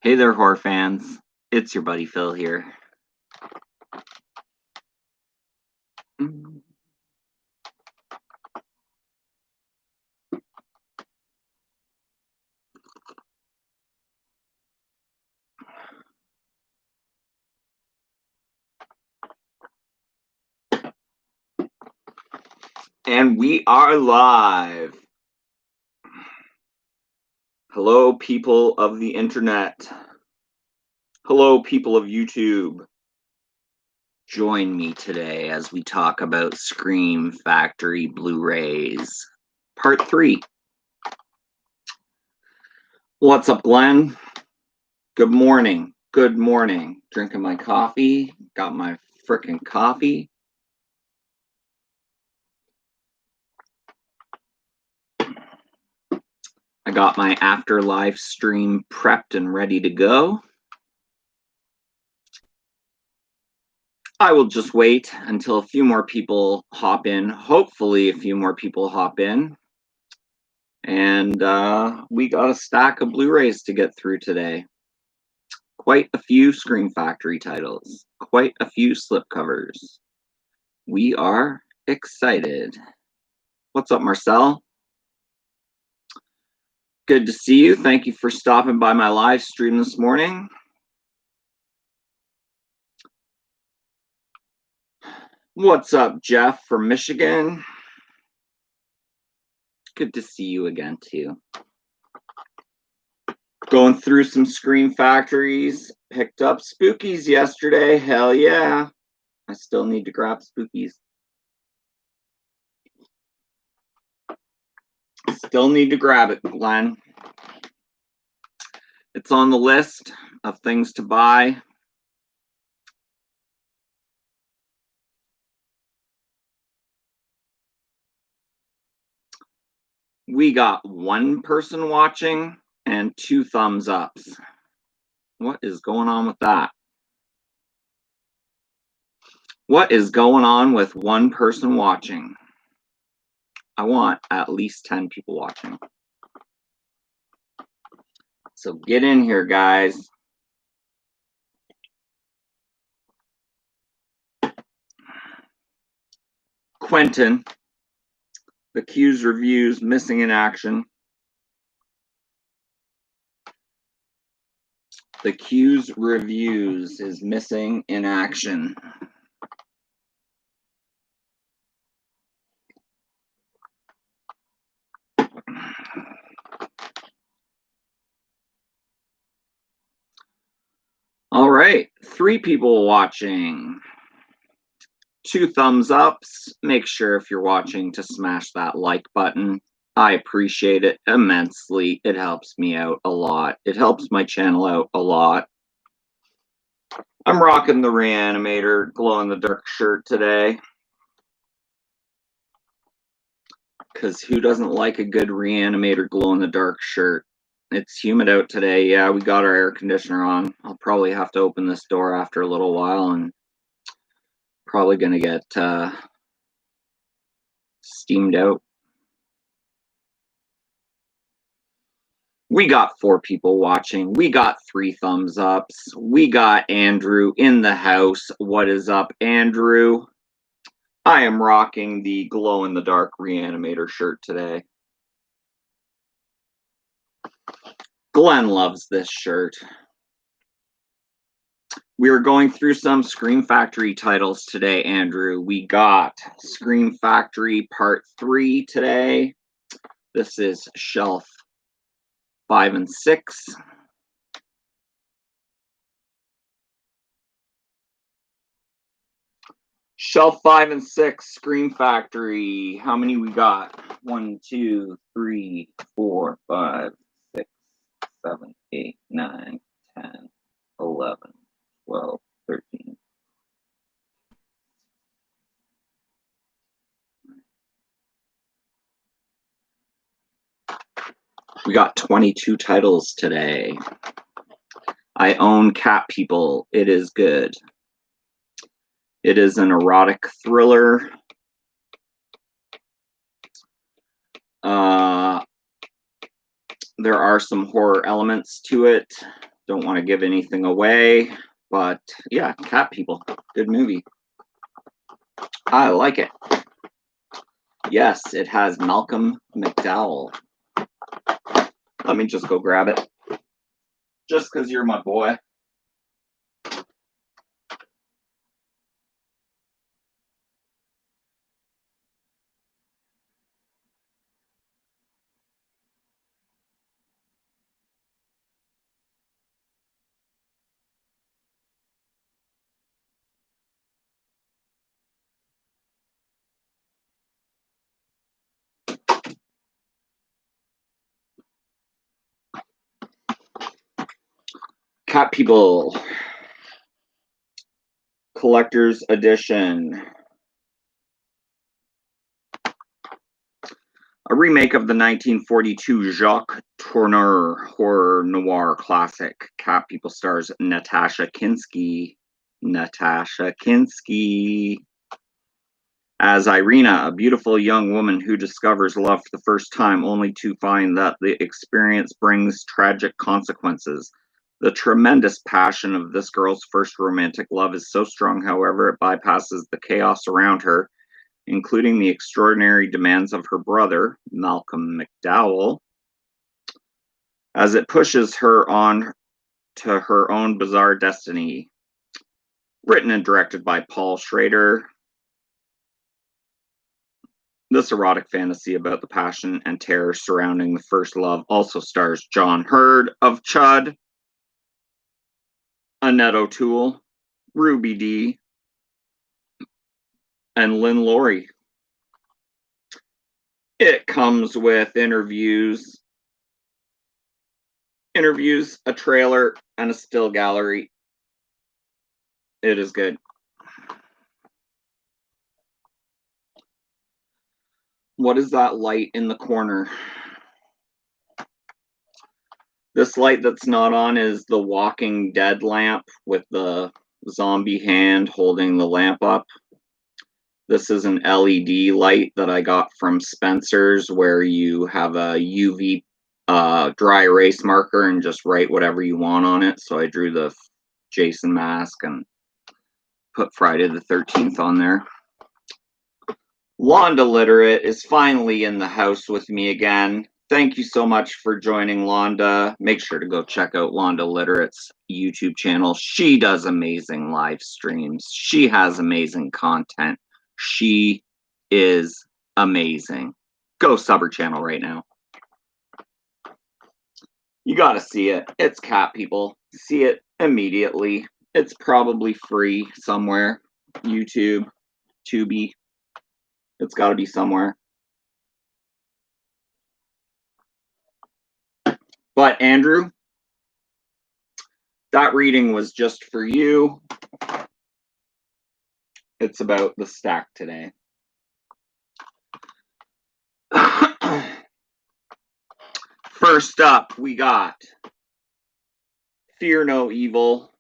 Hey there, horror fans. It's your buddy Phil here. And we are live. Hello, people of the internet. Hello, people of YouTube. Join me today as we talk about Scream Factory Blu-rays, Part 3. What's up, Glenn? Good morning. Good morning. Drinking my coffee. Got my frickin' coffee. I got my afterlife stream prepped and ready to go. I will just wait until a few more people hop in. Hopefully a few more people hop in. And we got a stack of Blu-rays to get through today. Quite a few Scream Factory titles. Quite a few slipcovers. We are excited. What's up, Marcel? Good to see you. Thank you for stopping by my live stream this morning. What's up, Jeff from Michigan? Good to see you again, too. Going through some Scream Factories. Picked up Spookies yesterday. Hell yeah. I still need to grab Spookies. Still need to grab it, Glenn. It's on the list of things to buy. We got one person watching and 2 thumbs ups. What is going on with that? What is going on with one person watching? I want at least 10 people watching. So get in here, guys. Quentin, the Q's reviews, missing in action. The Q's reviews is missing in action. All right, 3 people watching. 2 thumbs ups. Make sure if you're watching to smash that like button. I appreciate it immensely. It helps me out a lot. It helps my channel out a lot. I'm rocking the Reanimator glow-in-the-dark shirt today. Because who doesn't like a good Reanimator glow-in-the-dark shirt? It's humid out today. Yeah, we got our air conditioner on. I'll probably have to open this door after a little while and probably going to get steamed out. We got 4 people watching. We got 3 thumbs ups. We got Andrew in the house. What is up, Andrew? I am rocking the glow-in-the-dark Reanimator shirt today. Glenn loves this shirt. We are going through some Scream Factory titles today, Andrew. We got Scream Factory Part 3 today. This is shelf 5 and 6. Shelf 5 and 6, Scream Factory. How many we got? 1, 2, 3, 4, 5, 6, 7, 8, 9, 10, 11, 12, 13. We got 22 titles today. I own Cat People. It is good. It is an erotic thriller. There are some horror elements to it. Don't want to give anything away, but yeah, Cat People, good movie. I like it. Yes, it has Malcolm McDowell. Let me just go grab it. Just because you're my boy. Cat People Collector's Edition. A remake of the 1942 Jacques Tourneur horror noir classic. Cat People stars Natasha Kinski as Irina, a beautiful young woman who discovers love for the first time, only to find that the experience brings tragic consequences. The tremendous passion of this girl's first romantic love is so strong, however, it bypasses the chaos around her, including the extraordinary demands of her brother, Malcolm McDowell, as it pushes her on to her own bizarre destiny. Written and directed by Paul Schrader, this erotic fantasy about the passion and terror surrounding the first love also stars John Hurd of Chud, Annette O'Toole, Ruby Dee, and Lynn Laurie. It comes with interviews, a trailer, and a still gallery. It is good. What is that light in the corner? This light that's not on is the Walking Dead lamp with the zombie hand holding the lamp up. This is an LED light that I got from Spencer's, where you have a UV dry erase marker and just write whatever you want on it. So I drew the Jason mask and put Friday the 13th on there. Londa Literate is finally in the house with me again. Thank you so much for joining, Londa. Make sure to go check out Londa Literate's YouTube channel. She does amazing live streams. She has amazing content. She is amazing. Go sub her channel right now. You gotta see it. It's Cat People. See it immediately. It's probably free somewhere. YouTube, Tubi. It's gotta be somewhere. But Andrew, that reading was just for you. It's about the stack today. First up, we got Fear No Evil.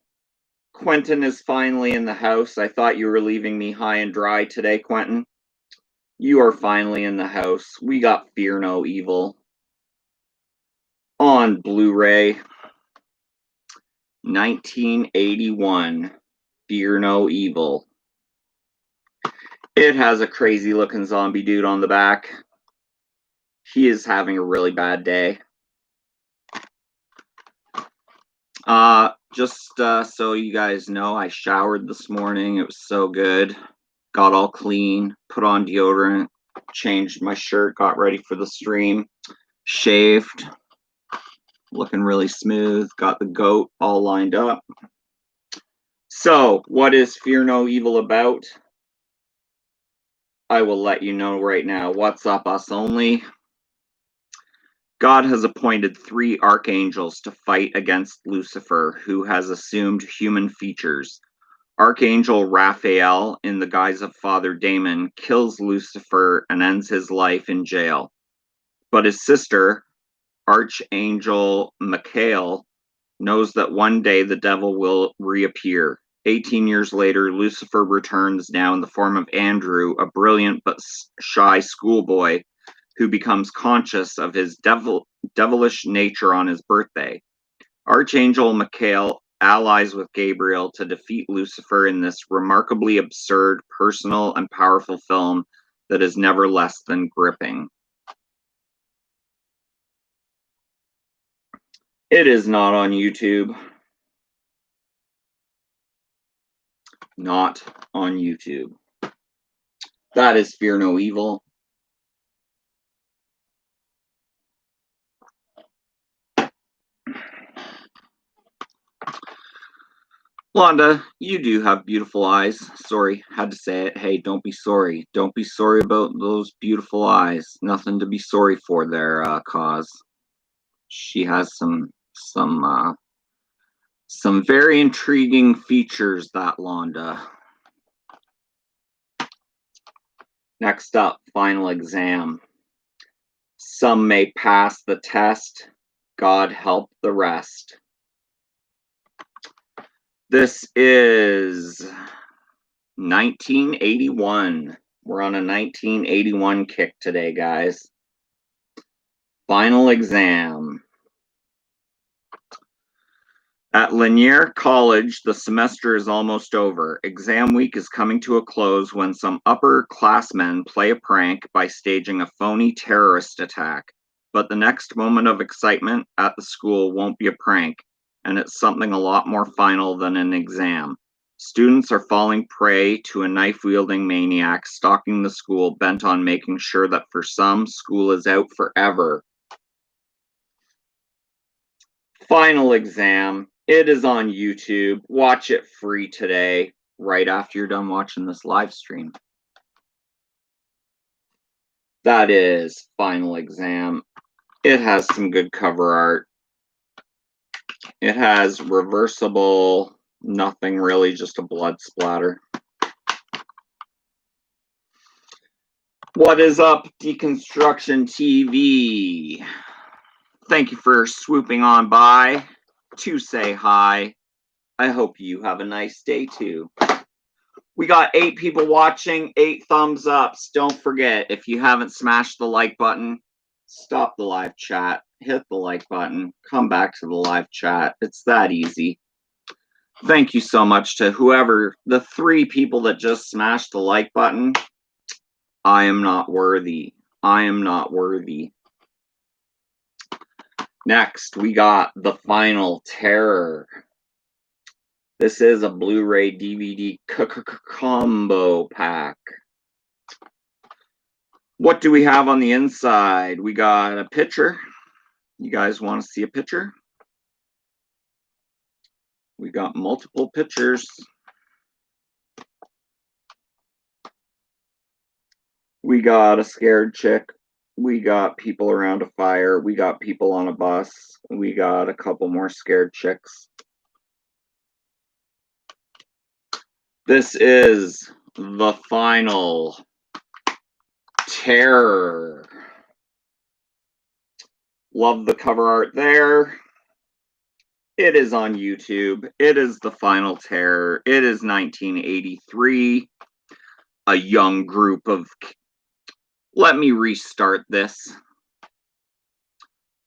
Quentin is finally in the house. I thought you were leaving me high and dry today, Quentin. You are finally in the house. We got Fear No Evil on Blu-ray. 1981. Fear No Evil. It has a crazy looking zombie dude on the back. He is having a really bad day. Just so you guys know, I showered this morning. It was so good. Got all clean, put on deodorant, changed my shirt, got ready for the stream, shaved, looking really smooth, got the goat all lined up. So, what is Fear No Evil about? I will let you know right now. What's up, us only? God has appointed 3 archangels to fight against Lucifer, who has assumed human features. Archangel Raphael, in the guise of Father Damon, kills Lucifer and ends his life in jail. But his sister, Archangel Michael, knows that one day the devil will reappear. 18 years later, Lucifer returns, now in the form of Andrew, a brilliant but shy schoolboy who becomes conscious of his devilish nature on his birthday. Archangel Michael allies with Gabriel to defeat Lucifer in this remarkably absurd, personal, and powerful film that is never less than gripping. It is not on YouTube. Not on YouTube. That is Fear No Evil. Londa, you do have beautiful eyes. Sorry, had to say it. Hey, don't be sorry. Don't be sorry about those beautiful eyes. Nothing to be sorry for there, cause. She has some very intriguing features, that Londa. Next up, final exam. Some may pass the test. God help the rest. This is 1981. We're on a 1981 kick today, guys. Final exam. At Lanier College, the semester is almost over. Exam week is coming to a close when some upperclassmen play a prank by staging a phony terrorist attack. But the next moment of excitement at the school won't be a prank, and it's something a lot more final than an exam. Students are falling prey to a knife-wielding maniac stalking the school, bent on making sure that for some, school is out forever. Final exam. It is on YouTube. Watch it free today, right after you're done watching this live stream. That is final exam. It has some good cover art. It has reversible, nothing really, just a blood splatter. What is up, Deconstruction TV? Thank you for swooping on by to say hi. I hope you have a nice day too. We got 8 people watching, 8 thumbs ups. Don't forget, if you haven't smashed the like button, stop the live chat, hit the like button, come back to the live chat. It's that easy. Thank you so much to whoever, the 3 people that just smashed the like button. I am not worthy. I am not worthy. Next, we got The Final Terror. This is a Blu-ray DVD combo pack. What do we have on the inside? We got a picture. You guys want to see a picture? We got multiple pictures. We got a scared chick. We got people around a fire. We got people on a bus. We got a couple more scared chicks. This is The Final Terror. Love the cover art there. It is on YouTube. It is The Final Terror. It is 1983. A young group of... Let me restart this.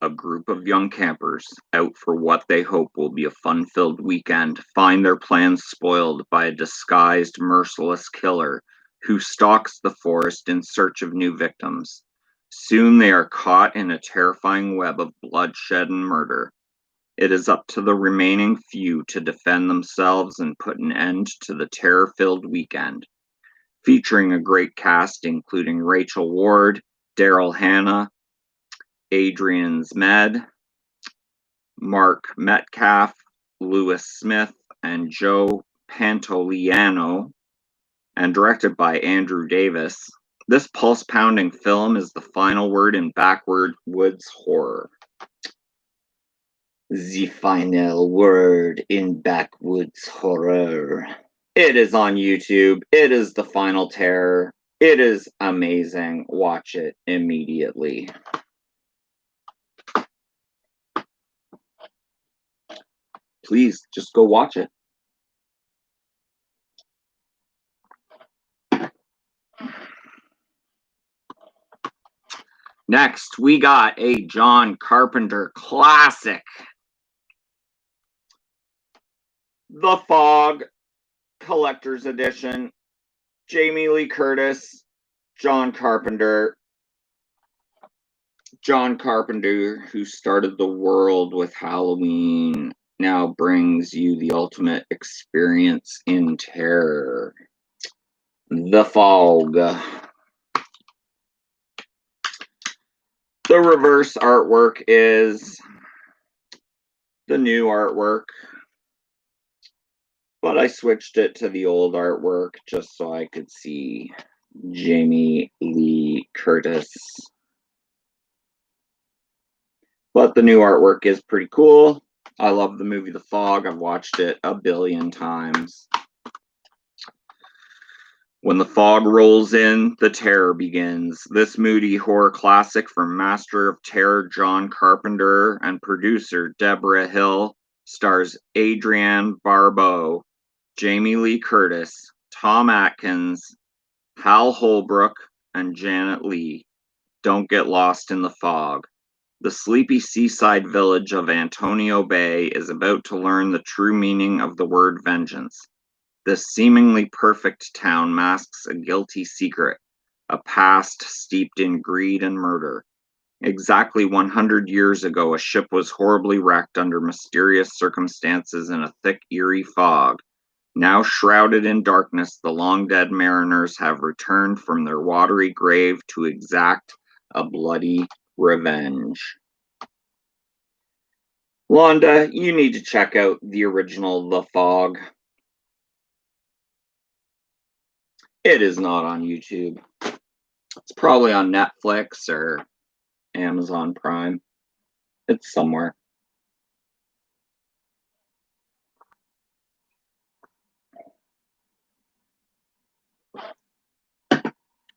A group of young campers out for what they hope will be a fun-filled weekend find their plans spoiled by a disguised, merciless killer who stalks the forest in search of new victims. Soon they are caught in a terrifying web of bloodshed and murder. It is up to the remaining few to defend themselves and put an end to the terror-filled weekend. Featuring a great cast including Rachel Ward, Daryl Hannah, Adrian Zmed, Mark Metcalf, Lewis Smith, and Joe Pantoliano, and directed by Andrew Davis. This pulse-pounding film is the final word in backwoods horror. The final word in backwoods horror. It is on YouTube. It is The Final Terror. It is amazing. Watch it immediately. Please, just go watch it. Next, we got a John Carpenter classic. The Fog Collector's Edition. Jamie Lee Curtis, John Carpenter. John Carpenter, who started the world with Halloween, now brings you the ultimate experience in terror. The Fog. The reverse artwork is the new artwork, but I switched it to the old artwork just so I could see Jamie Lee Curtis. But the new artwork is pretty cool. I love the movie The Fog. I've watched it a billion times. When the fog rolls in, the terror begins. This moody horror classic from master of terror John Carpenter and producer Deborah Hill stars Adrienne Barbeau, Jamie Lee Curtis, Tom Atkins, Hal Holbrook, and Janet Leigh. Don't get lost in the fog. The sleepy seaside village of Antonio Bay is about to learn the true meaning of the word vengeance. This seemingly perfect town masks a guilty secret, a past steeped in greed and murder. Exactly 100 years ago, a ship was horribly wrecked under mysterious circumstances in a thick, eerie fog. Now shrouded in darkness, the long-dead mariners have returned from their watery grave to exact a bloody revenge. Wanda, you need to check out the original The Fog. It is not on YouTube. It's probably on Netflix or Amazon Prime. It's somewhere.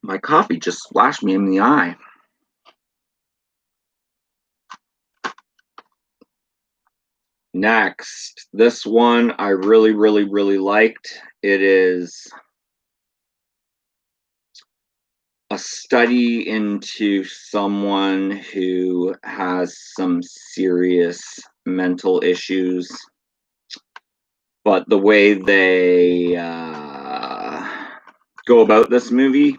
My coffee just splashed me in the eye. Next, this one I really liked. It is a study into someone who has some serious mental issues, but the way they go about this movie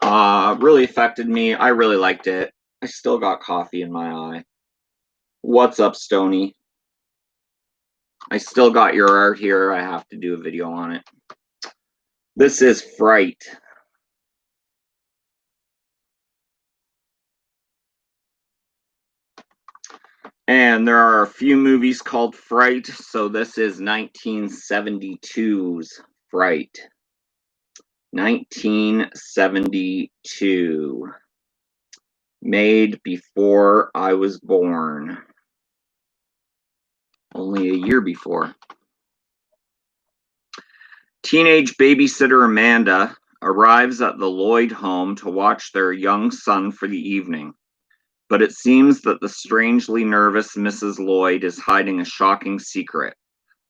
really affected me. I really liked it. I still got coffee in my eye. What's up, Stony? I still got your art here. I have to do a video on it. This is Fright. And there are a few movies called Fright, so this is 1972's Fright. 1972. Made before I was born. Only a year before. Teenage babysitter Amanda arrives at the Lloyd home to watch their young son for the evening. But it seems that the strangely nervous Mrs. Lloyd is hiding a shocking secret.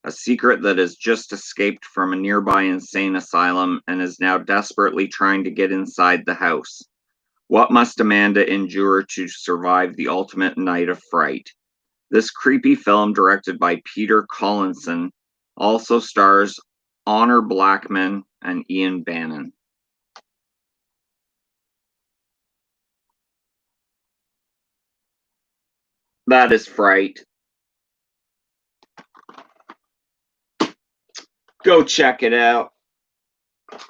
A secret that has just escaped from a nearby insane asylum and is now desperately trying to get inside the house. What must Amanda endure to survive the ultimate night of fright? This creepy film, directed by Peter Collinson, also stars Honor Blackman and Ian Bannon. That is Fright. Go check it out.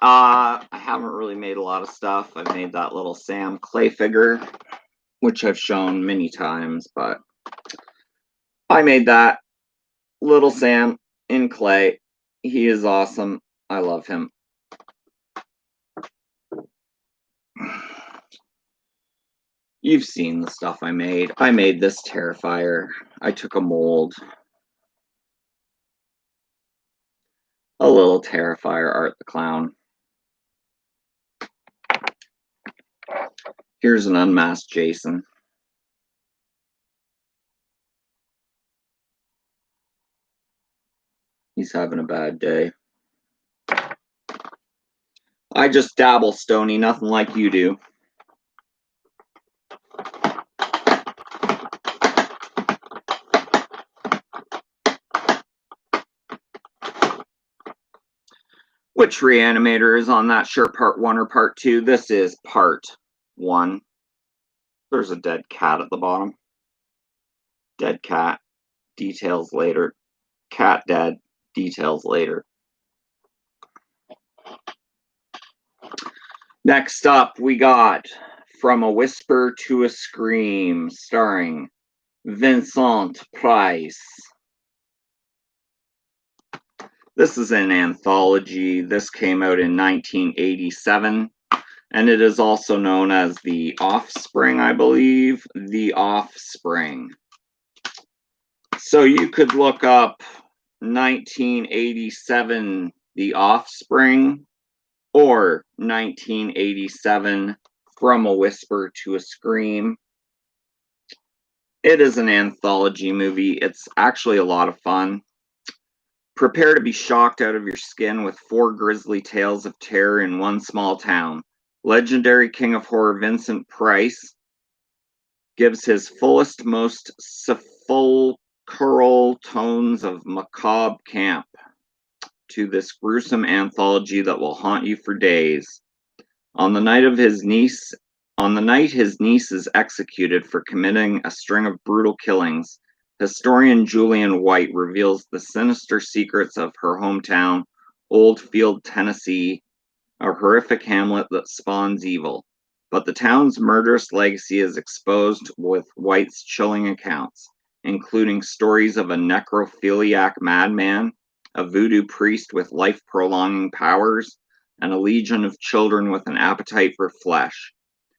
I haven't really made a lot of stuff. I made that little Sam clay figure, which I've shown many times, but I made that little Sam in clay. He is awesome. I love him. You've seen the stuff I made. I made this Terrifier. I took a mold. A little Terrifier Art the Clown. Here's an unmasked Jason. He's having a bad day. I just dabble, Stony, nothing like you do. Which reanimator is on that shirt, part 1 or part 2? This is part 1. There's a dead cat at the bottom. Dead cat. Details later. Cat dead. Details later. Next up, we got From a Whisper to a Scream, starring Vincent Price. This is an anthology. This came out in 1987, and it is also known as The Offspring, I believe. The Offspring. So you could look up 1987 The Offspring or 1987 From a Whisper to a Scream. It is an anthology movie. It's actually a lot of fun. Prepare to be shocked out of your skin with 4 grisly tales of terror in one small town. Legendary king of horror Vincent Price gives his fullest, most sepulchral tones of macabre camp to this gruesome anthology that will haunt you for days. On the night his niece is executed for committing a string of brutal killings, historian Julian White reveals the sinister secrets of her hometown, Oldfield, Tennessee, a horrific hamlet that spawns evil. But the town's murderous legacy is exposed with White's chilling accounts, including stories of a necrophiliac madman, a voodoo priest with life-prolonging powers, and a legion of children with an appetite for flesh.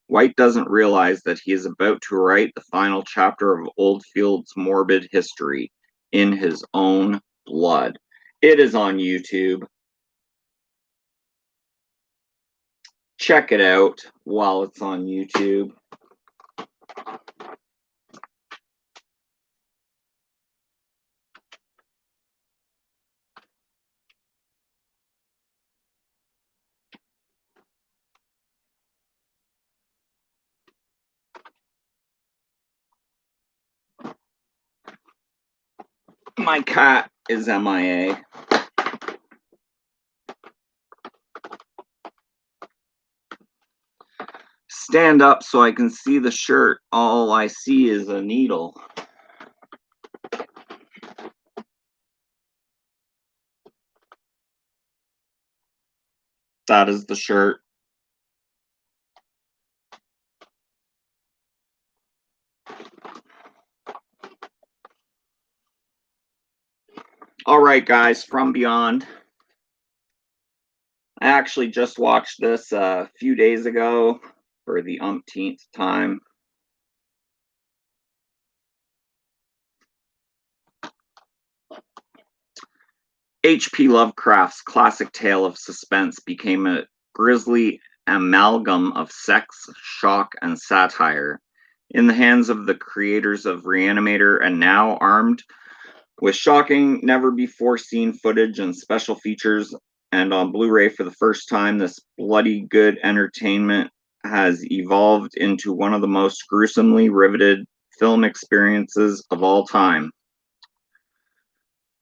White doesn't realize that he is about to write the final chapter of Oldfield's morbid history in his own blood. It is on YouTube. Check it out while it's on YouTube. My cat is MIA. Stand up so I can see the shirt. All I see is a needle. That is the shirt. All right, guys, From Beyond. I actually just watched this a few days ago for the umpteenth time. H.P. Lovecraft's classic tale of suspense became a grisly amalgam of sex, shock, and satire. In the hands of the creators of Reanimator, and now armed with shocking, never-before-seen footage and special features, and on Blu-ray for the first time, this bloody good entertainment has evolved into one of the most gruesomely riveted film experiences of all time.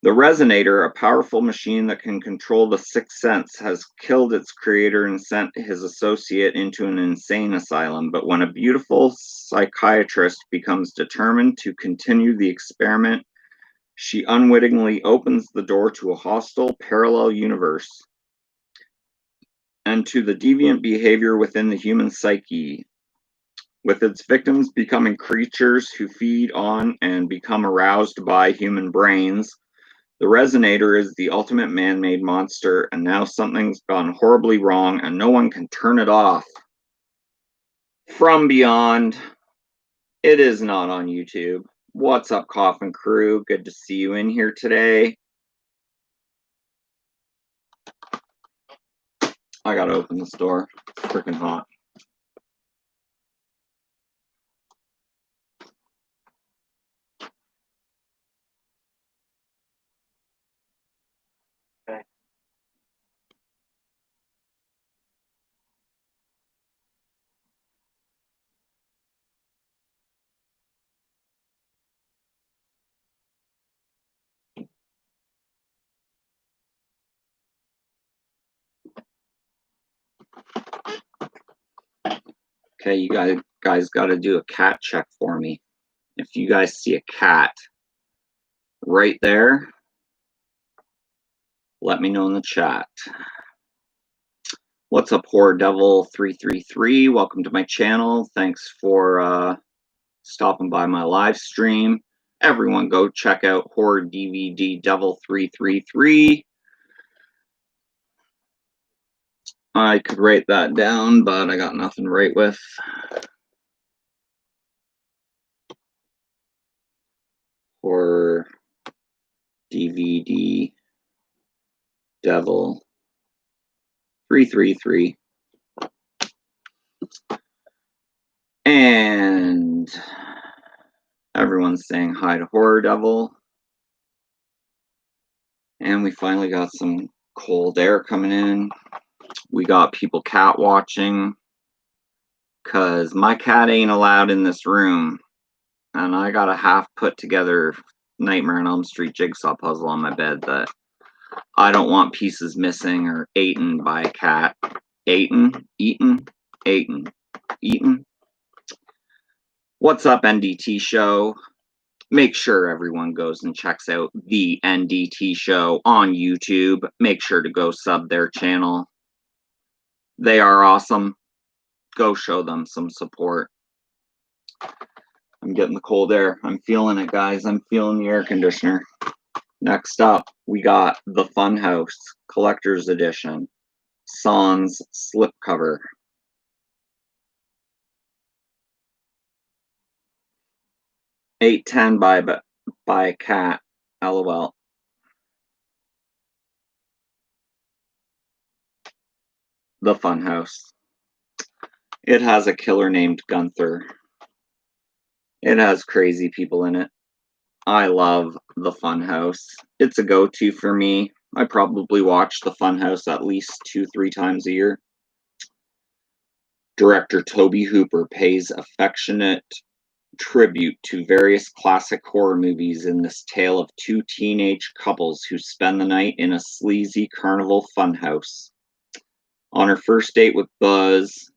The Resonator, a powerful machine that can control the sixth sense, has killed its creator and sent his associate into an insane asylum. But when a beautiful psychiatrist becomes determined to continue the experiment, she unwittingly opens the door to a hostile parallel universe and to the deviant behavior within the human psyche, with its victims becoming creatures who feed on and become aroused by human brains. The Resonator is the ultimate man-made monster, and now something's gone horribly wrong, and no one can turn it off. From Beyond. It is not on YouTube. What's up, Coffin Crew? Good to see you in here today. I gotta open this door. It's freaking hot. Okay. Okay, you guys got to do a cat check for me. If you guys see a cat right there, let me know in the chat. What's up, Horror Devil 333? Welcome to my channel. Thanks for stopping by my live stream. Everyone go check out Horror DVD Devil 333. I could write that down, but I got nothing to write with. Horror DVD Devil 333. And everyone's saying hi to Horror Devil. And we finally got some cold air coming in. We got people cat watching, because my cat ain't allowed in this room. And I got a half put together Nightmare on Elm Street jigsaw puzzle on my bed that I don't want pieces missing or eaten by a cat. Eaten. What's up, NDT Show? Make sure everyone goes and checks out the NDT Show on YouTube. Make sure to go sub their channel. They are awesome. Go show them some support. I'm getting the cold air. I'm feeling it, guys. I'm feeling the air conditioner. Next up, we got the Funhouse Collector's Edition Sans slipcover. $8.10 by a cat. LOL. The Funhouse. It has a killer named Gunther. It has crazy people in it. I love the Funhouse. It's a go-to for me. I probably watch the Funhouse at least 2-3 times a year. Director Tobe Hooper pays affectionate tribute to various classic horror movies in this tale of two teenage couples who spend the night in a sleazy carnival funhouse. On her first date with Buzz,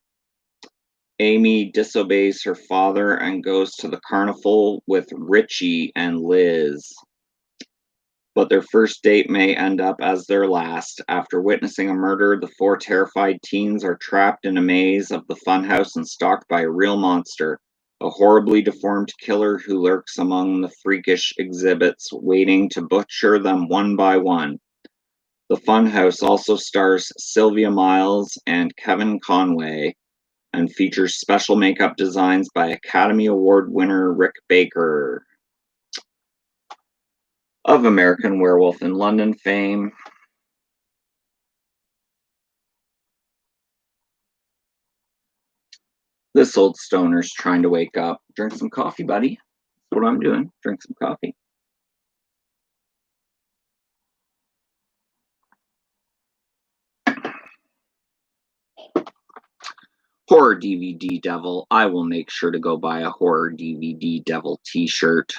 Amy disobeys her father and goes to the carnival with Richie and Liz. But their first date may end up as their last. After witnessing a murder, the four terrified teens are trapped in a maze of the funhouse and stalked by a real monster, a horribly deformed killer who lurks among the freakish exhibits, waiting to butcher them one by one. The Funhouse also stars Sylvia Miles and Kevin Conway, and features special makeup designs by Academy Award winner Rick Baker of American Werewolf in London fame. This old stoner's trying to wake up. Drink some coffee, buddy. That's what I'm doing. Drink some coffee. Horror DVD Devil. I will make sure to go buy a Horror DVD Devil t-shirt.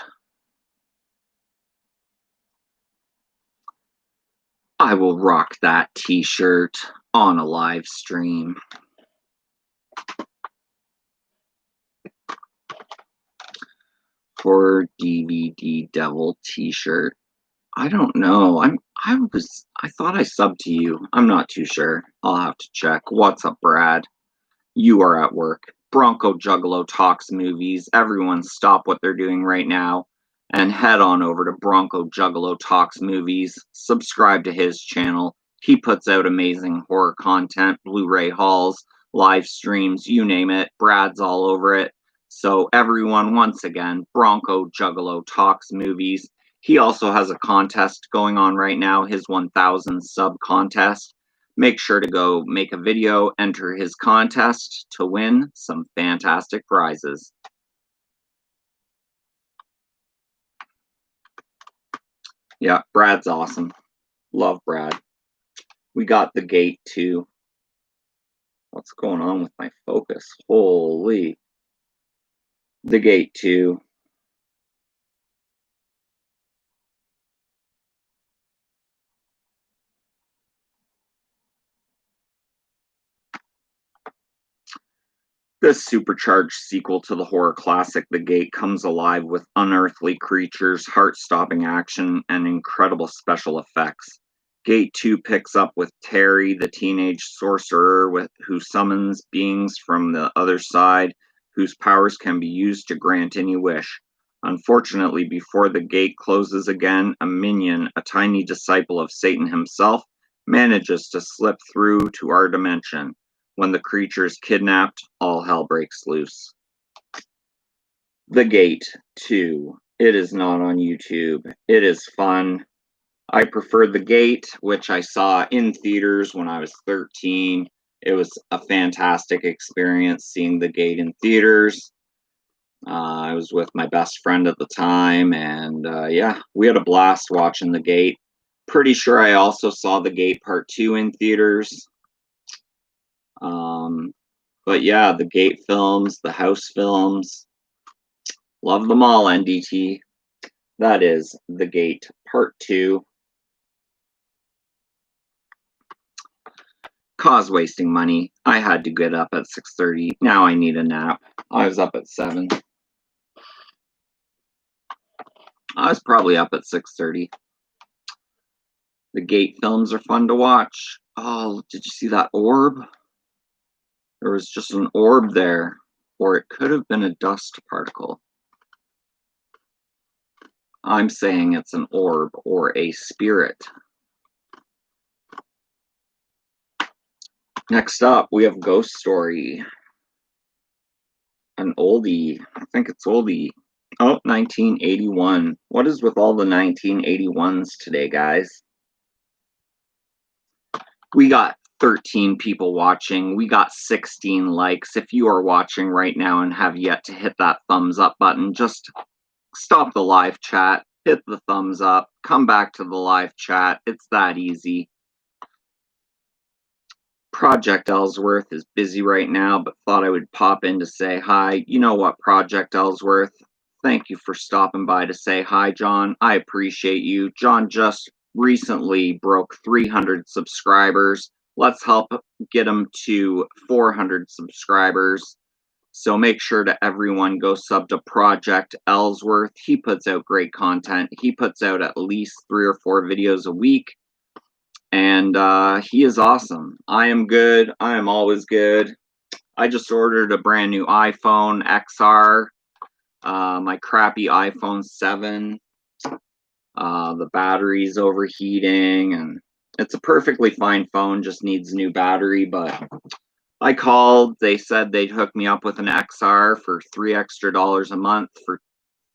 I will rock that t-shirt on a live stream. Horror DVD Devil t-shirt. I don't know. I thought I subbed to you. I'm not too sure. I'll have to check. What's up, Brad? You are at work. Bronco Juggalo Talks Movies. Everyone stop what they're doing right now and head on over to Bronco Juggalo Talks Movies. Subscribe to his channel. He puts out amazing horror content, Blu-ray hauls, live streams, you name it. Brad's all over it. So everyone, once again, Bronco Juggalo Talks Movies. He also has a contest going on right now, his 1,000 sub contest. Make sure to go make a video, enter his contest to win some fantastic prizes. Yeah, Brad's awesome. Love Brad. We got The Gate too. What's going on with my focus? Holy. The Gate 2. This supercharged sequel to the horror classic The Gate comes alive with unearthly creatures, heart-stopping action, and incredible special effects. Gate 2 picks up with Terry, the teenage sorcerer who summons beings from the other side, whose powers can be used to grant any wish. Unfortunately, before the gate closes again, a minion, a tiny disciple of Satan himself, manages to slip through to our dimension. When the creature is kidnapped, all hell breaks loose. The Gate 2. It is not on YouTube. It is fun. I prefer The Gate, which I saw in theaters when I was 13. It was a fantastic experience seeing The Gate in theaters. I was with my best friend at the time, and yeah, we had a blast watching The Gate. Pretty sure I also saw The Gate Part 2 in theaters. But yeah, the Gate films, the House films, love them all, NDT. That is The Gate Part 2. Cause wasting money. I had to get up at 6:30. Now I need a nap. I was up at 7. I was probably up at 6:30. The Gate films are fun to watch. Oh, did you see that orb? There was just an orb there, or it could have been a dust particle. I'm saying it's an orb or a spirit. Next up, we have Ghost Story. An oldie. I think it's oldie. Oh, 1981. What is with all the 1981s today, guys? We got 13 people watching. We got 16 likes. If you are watching right now and have yet to hit that thumbs up button, just stop the live chat, hit the thumbs up, come back to the live chat. It's that easy. Project Ellsworth is busy right now, but thought I would pop in to say hi. You know what, Project Ellsworth? Thank you for stopping by to say hi, John. I appreciate you. John just recently broke 300 subscribers. Let's help get him to 400 subscribers. So make sure to everyone go sub to Project Ellsworth. He puts out great content. He puts out at least 3 or 4 videos a week. And he is awesome. I am good. I am always good. I just ordered a brand new iPhone XR. My crappy iPhone 7. The battery's overheating, and it's a perfectly fine phone, just needs a new battery. But I called. They said they'd hook me up with an XR for $3 extra a month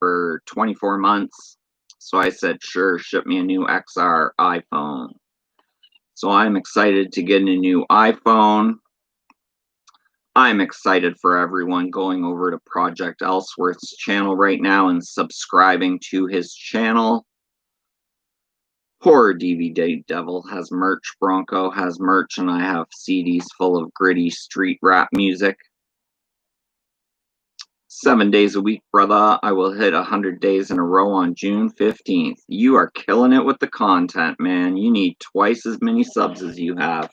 for 24 months. So I said, sure, ship me a new XR iPhone. So I'm excited to get a new iPhone. I'm excited for everyone going over to Project Ellsworth's channel right now and subscribing to his channel. Horror DVD Devil has merch, Bronco has merch, and I have CDs full of gritty street rap music. 7 days a week, brother. I will hit 100 days in a row on June 15th. You are killing it with the content, man. You need twice as many subs as you have.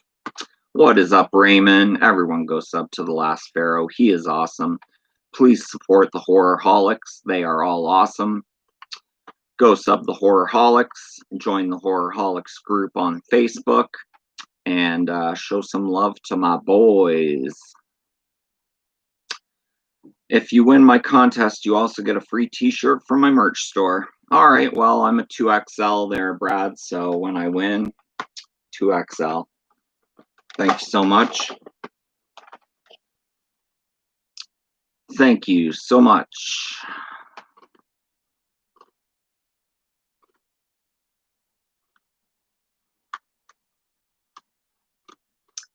What is up, Raymond? Everyone go sub to The Last Pharaoh. He is awesome. Please support the Horrorholics. They are all awesome. Go sub the Horrorholics. Join the Horrorholics group on Facebook. And show some love to my boys. If you win my contest, you also get a free t-shirt from my merch store. All right, well, I'm a 2XL there, Brad. So when I win, 2XL. Thank you so much. Thank you so much.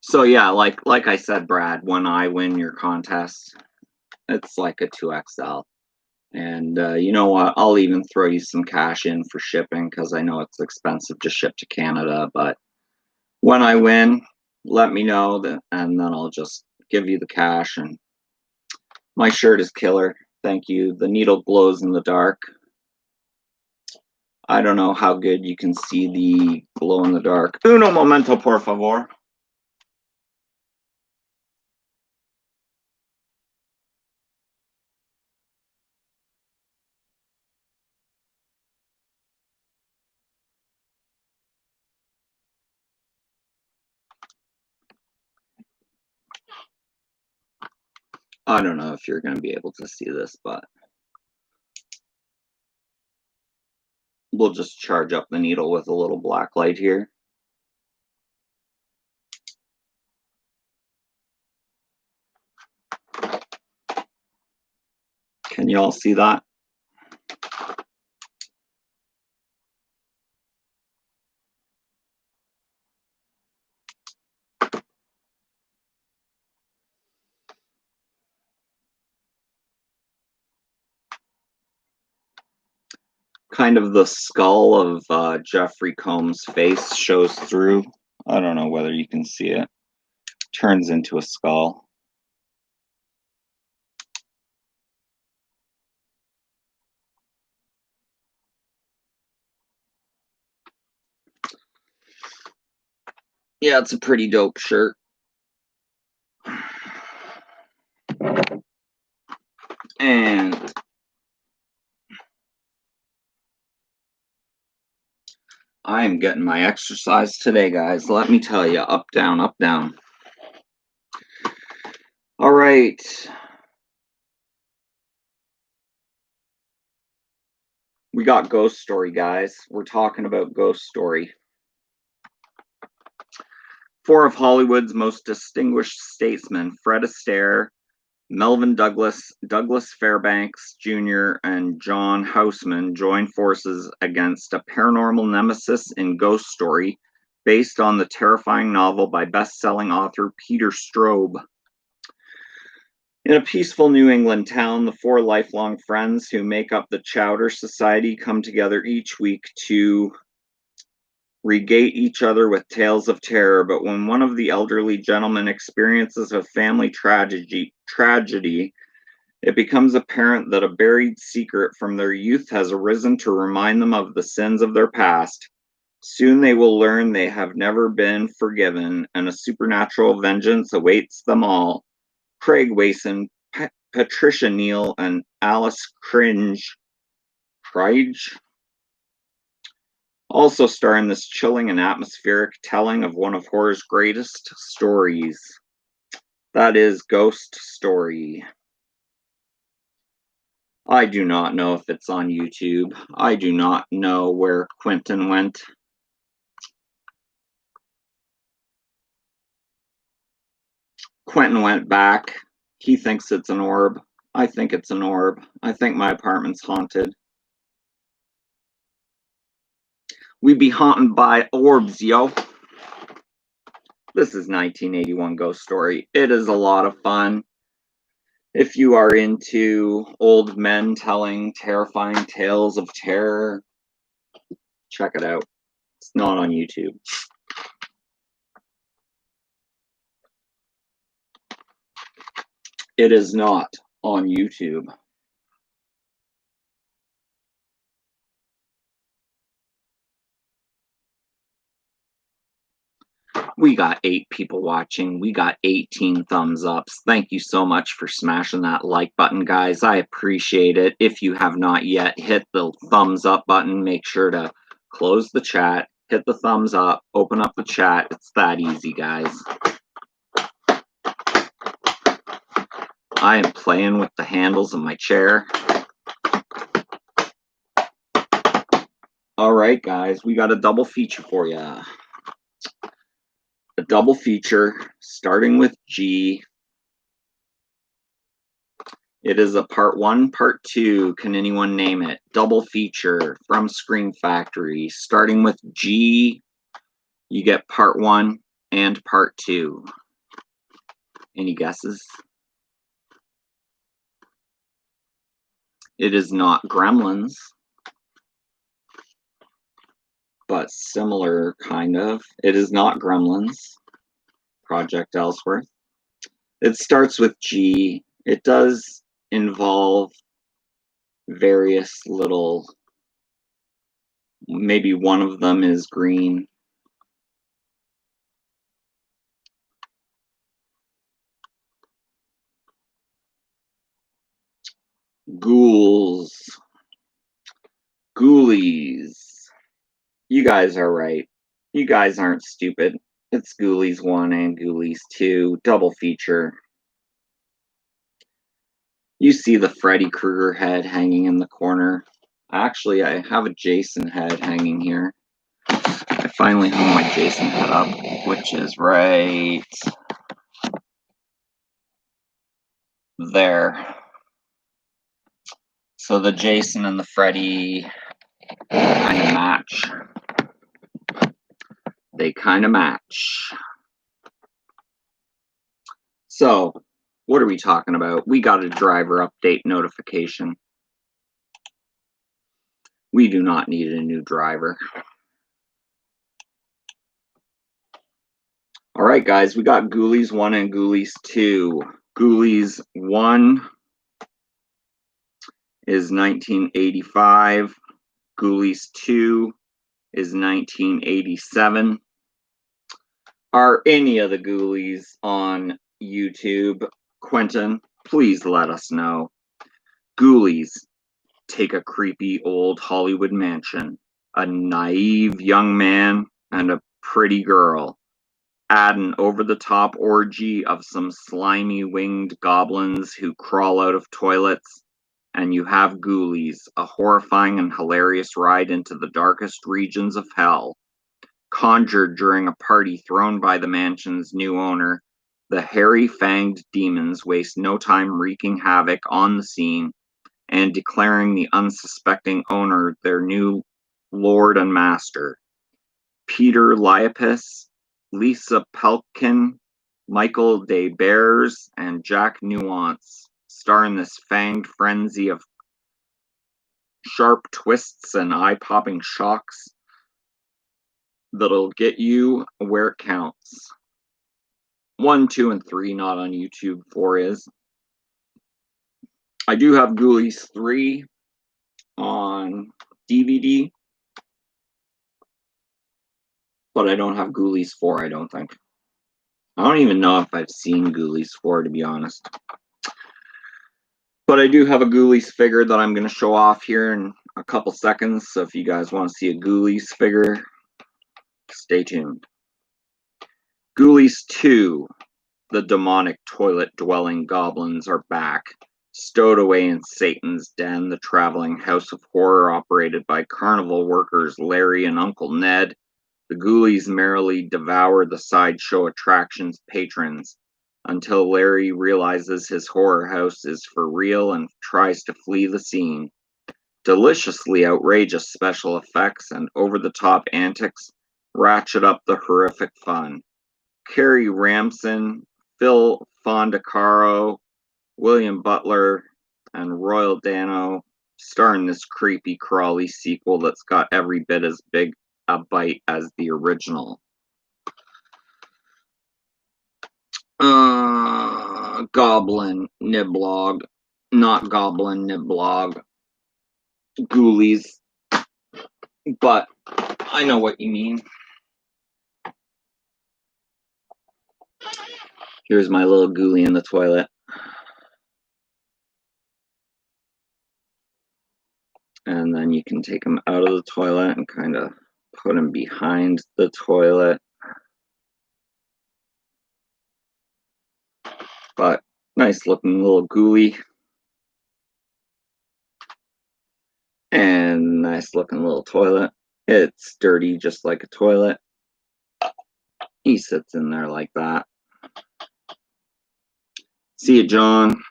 So yeah, like I said, Brad, when I win your contest, it's like a 2XL. And you know what? I'll even throw you some cash in for shipping because I know it's expensive to ship to Canada. But when I win, let me know, and then I'll just give you the cash. And my shirt is killer. Thank you. The needle glows in the dark. I don't know how good you can see the glow in the dark. Uno momento, por favor. I don't know if you're going to be able to see this, but we'll just charge up the needle with a little black light here. Can you all see that? Kind of the skull of Jeffrey Combs' face shows through. I don't know whether you can see it. Turns into a skull. Yeah, it's a pretty dope shirt. And I am getting my exercise today, guys. Let me tell you, up, down, up, down. All right. We got Ghost Story, guys. We're talking about Ghost Story. 4 of Hollywood's most distinguished statesmen, Fred Astaire, Melvin Douglas, Douglas Fairbanks Jr., and John Houseman joined forces against a paranormal nemesis in Ghost Story, based on the terrifying novel by best-selling author Peter Straub. In a peaceful New England town, the 4 lifelong friends who make up the Chowder Society come together each week to regate each other with tales of terror. But when one of the elderly gentlemen experiences a family tragedy, it becomes apparent that a buried secret from their youth has arisen to remind them of the sins of their past. Soon they will learn they have never been forgiven, and a supernatural vengeance awaits them all. Craig Wason, Patricia Neal, and Alice Cringe also star in this chilling and atmospheric telling of one of horror's greatest stories. That is Ghost Story. I do not know if it's on YouTube. I do not know where Quentin went. Quentin went back. He thinks it's an orb. I think it's an orb. I think my apartment's haunted. We be haunted by orbs, yo. This is 1981 Ghost Story. It is a lot of fun. If you are into old men telling terrifying tales of terror, check it out. It's not on YouTube. It is not on YouTube. We got 8 people watching. We got 18 thumbs ups. Thank you so much for smashing that like button, guys. I appreciate it. If you have not yet, hit the thumbs up button. Make sure to close the chat, hit the thumbs up, open up the chat. It's that easy, guys. I am playing with the handles of my chair. All right, guys, we got a double feature for you. A double feature starting with G. It is a part 1, part 2. Can anyone name it? Double feature from Scream Factory. Starting with G, you get part 1 and part 2. Any guesses? It is not Gremlins, but similar kind of. It is not Gremlins. Project Ellsworth. It starts with G. It does involve various little, maybe one of them is green. Ghouls. Ghoulies. You guys are right. You guys aren't stupid. It's Ghoulies 1 and Ghoulies 2. Double feature. You see the Freddy Krueger head hanging in the corner. Actually, I have a Jason head hanging here. I finally hung my Jason head up, which is right there. So the Jason and the Freddy kind of match. They kind of match. So, what are we talking about? We got a driver update notification. We do not need a new driver. All right, guys, we got Ghoulies 1 and Ghoulies 2. Ghoulies 1 is 1985. Ghoulies 2 is 1987. Are any of the Ghoulies on YouTube? Quentin, please let us know. Ghoulies take a creepy old Hollywood mansion, a naive young man, and a pretty girl. Add an over-the-top orgy of some slimy winged goblins who crawl out of toilets, and you have Ghoulies, a horrifying and hilarious ride into the darkest regions of hell. Conjured during a party thrown by the mansion's new owner, the hairy-fanged demons waste no time wreaking havoc on the scene and declaring the unsuspecting owner their new lord and master. Peter Liapis, Lisa Pelkin, Michael Des Bears, and Jack Nuance star in this fanged frenzy of sharp twists and eye-popping shocks that'll get you where it counts. 1, 2, and 3 not on YouTube. 4 is. I do have Ghoulies 3 on DVD, but I don't have Ghoulies 4, I don't think. I don't even know if I've seen Ghoulies 4, to be honest. But I do have a Ghoulies figure that I'm going to show off here in a couple seconds, so if you guys want to see a Ghoulies figure, stay tuned. Ghoulies 2, the demonic toilet-dwelling goblins are back. Stowed away in Satan's den, the traveling house of horror operated by carnival workers Larry and Uncle Ned, the Ghoulies merrily devour the sideshow attraction's patrons until Larry realizes his horror house is for real and tries to flee the scene. Deliciously outrageous special effects and over-the-top antics ratchet up the horrific fun. Carrie Ramson, Phil Fondacaro, William Butler, and Royal Dano star in this creepy crawly sequel that's got every bit as big a bite as the original. Goblin Niblog, not Goblin Niblog. Ghoulies, but I know what you mean. Here's my little Ghoulie in the toilet. And then you can take him out of the toilet and kind of put him behind the toilet. But nice looking little Ghoulie. And nice looking little toilet. It's dirty just like a toilet. He sits in there like that. See you, John.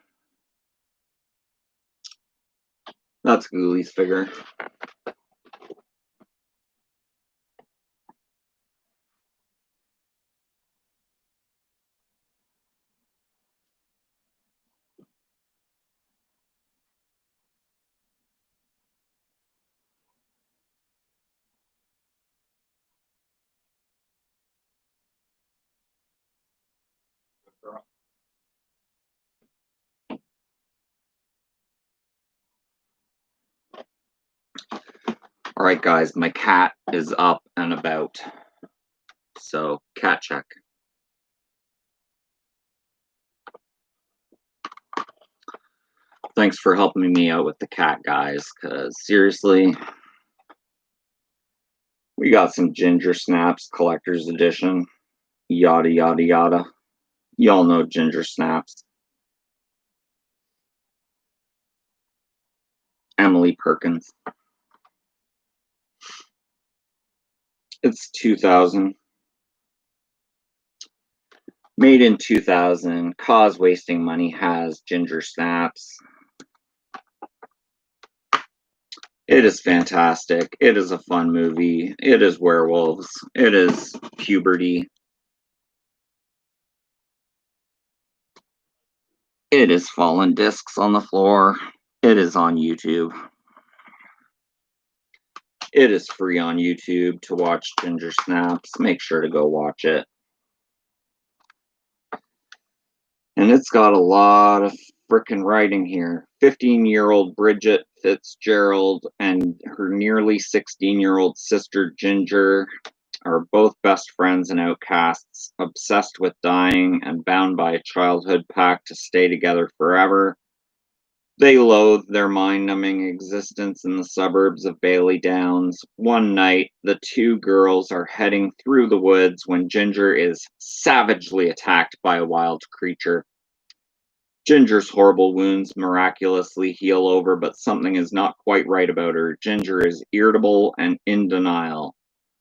That's Ghoulie's figure. All right, guys, my cat is up and about. So, cat check. Thanks for helping me out with the cat, guys, because seriously, we got some Ginger Snaps Collector's Edition. Yada, yada, yada. Y'all know Ginger Snaps. Emily Perkins. It's 2000. Made in 2000. Cause wasting money has ginger snaps. It is fantastic. It is a fun movie. It is werewolves. It is puberty. It is fallen discs on the floor. It is on YouTube. It is free on YouTube to watch Ginger Snaps. Make sure to go watch it. And it's got a lot of frickin' writing here. 15-year-old Bridget Fitzgerald and her nearly 16-year-old sister Ginger are both best friends and outcasts, obsessed with dying and bound by a childhood pact to stay together forever. They loathe their mind-numbing existence in the suburbs of Bailey Downs. One night, the two girls are heading through the woods when Ginger is savagely attacked by a wild creature. Ginger's horrible wounds miraculously heal over, but something is not quite right about her. Ginger is irritable and in denial.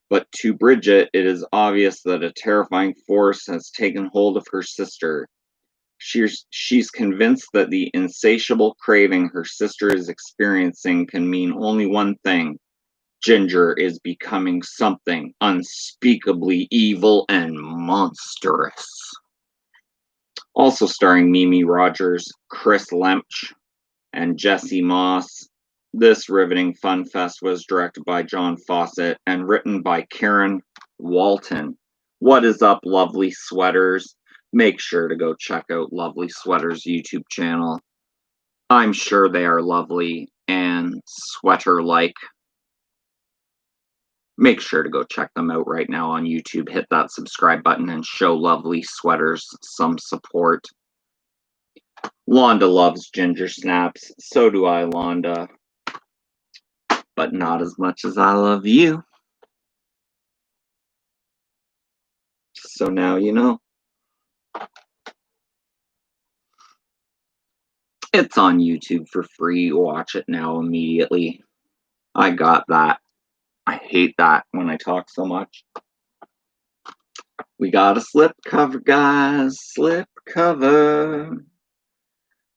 But to Bridget, it is obvious that a terrifying force has taken hold of her sister. She's convinced that the insatiable craving her sister is experiencing can mean only one thing. Ginger is becoming something unspeakably evil and monstrous. Also starring Mimi Rogers, Chris Lemch, and Jesse Moss. This riveting fun fest was directed by John Fawcett and written by Karen Walton. What is up, lovely sweaters? Make sure to go check out Lovely Sweaters' YouTube channel. I'm sure they are lovely and sweater-like. Make sure to go check them out right now on YouTube. Hit that subscribe button and show Lovely Sweaters some support. Londa loves Ginger Snaps. So do I, Londa. But not as much as I love you. So now you know. It's on YouTube for free. Watch it now immediately. I got that. I hate that when I talk so much. We got a slipcover, guys. Slipcover.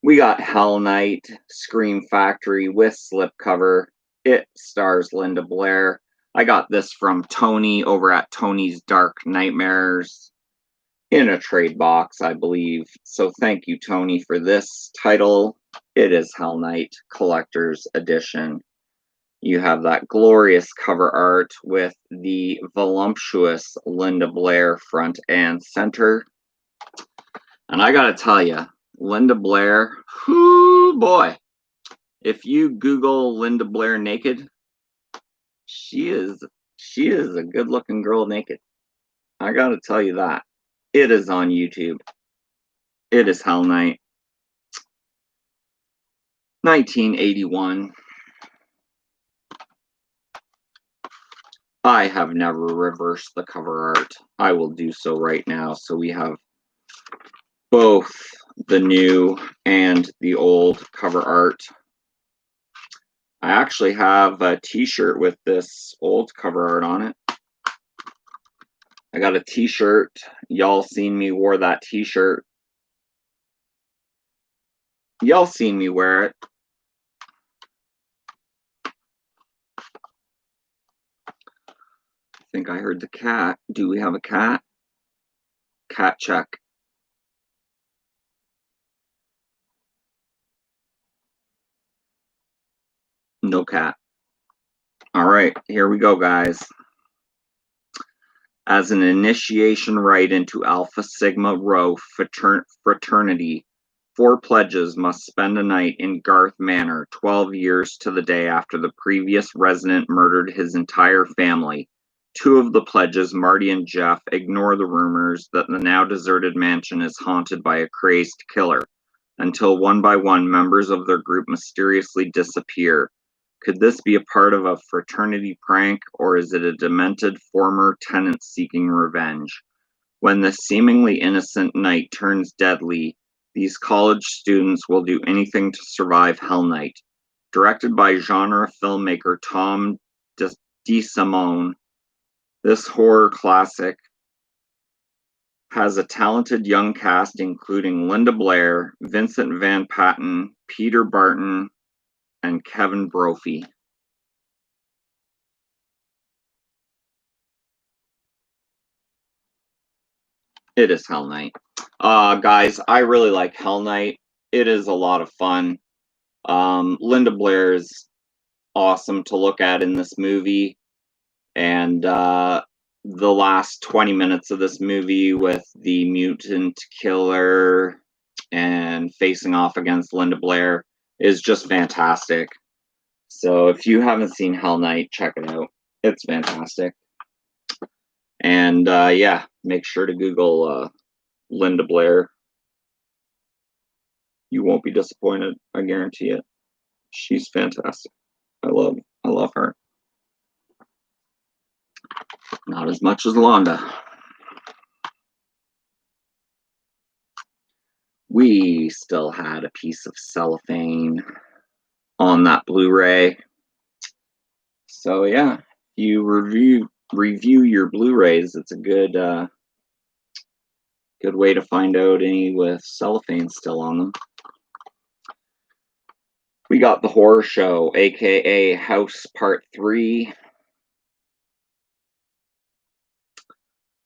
We got Hell Night, Scream Factory with slipcover. It stars Linda Blair. I got this from Tony over at Tony's Dark Nightmares in a trade box, I believe. So thank you, Tony, for this title. It is Hell Night Collector's Edition. You have that glorious cover art with the voluptuous Linda Blair front and center. And I gotta tell you, Linda Blair, whoo boy. If you Google Linda Blair naked, she is a good-looking girl naked. I gotta tell you that. It is on YouTube. It is Hell Night. 1981. I have never reversed the cover art. I will do so right now. So we have both the new and the old cover art. I actually have a t-shirt with this old cover art on it. I got a t-shirt. Y'all seen me wore that t-shirt. Y'all seen me wear it. I think I heard the cat. Do we have a cat? Cat check. No cat. All right, here we go, guys. As an initiation rite into Alpha Sigma Rho fraternity, 4 pledges must spend a night in Garth Manor, 12 years to the day after the previous resident murdered his entire family. 2 of the pledges, Marty and Jeff, ignore the rumors that the now deserted mansion is haunted by a crazed killer, until one by one members of their group mysteriously disappear. Could this be a part of a fraternity prank, or is it a demented former tenant seeking revenge? When this seemingly innocent night turns deadly, these college students will do anything to survive Hell Night. Directed by genre filmmaker Tom DeSimone, this horror classic has a talented young cast including Linda Blair, Vincent Van Patten, Peter Barton, and Kevin Brophy. It is Hell Night. Guys, I really like Hell Night. It is a lot of fun. Linda Blair is awesome to look at in this movie. And the last 20 minutes of this movie with the mutant killer and facing off against Linda Blair is just fantastic. So if you haven't seen Hell Night, check it out. It's fantastic. And yeah, make sure to Google Linda Blair. You won't be disappointed. I guarantee it. She's fantastic. I love her. Not as much as Londa. We still had a piece of cellophane on that Blu-ray. So yeah, if you review your Blu-rays, it's a good good way to find out any with cellophane still on them. We got The Horror Show, aka House Part 3.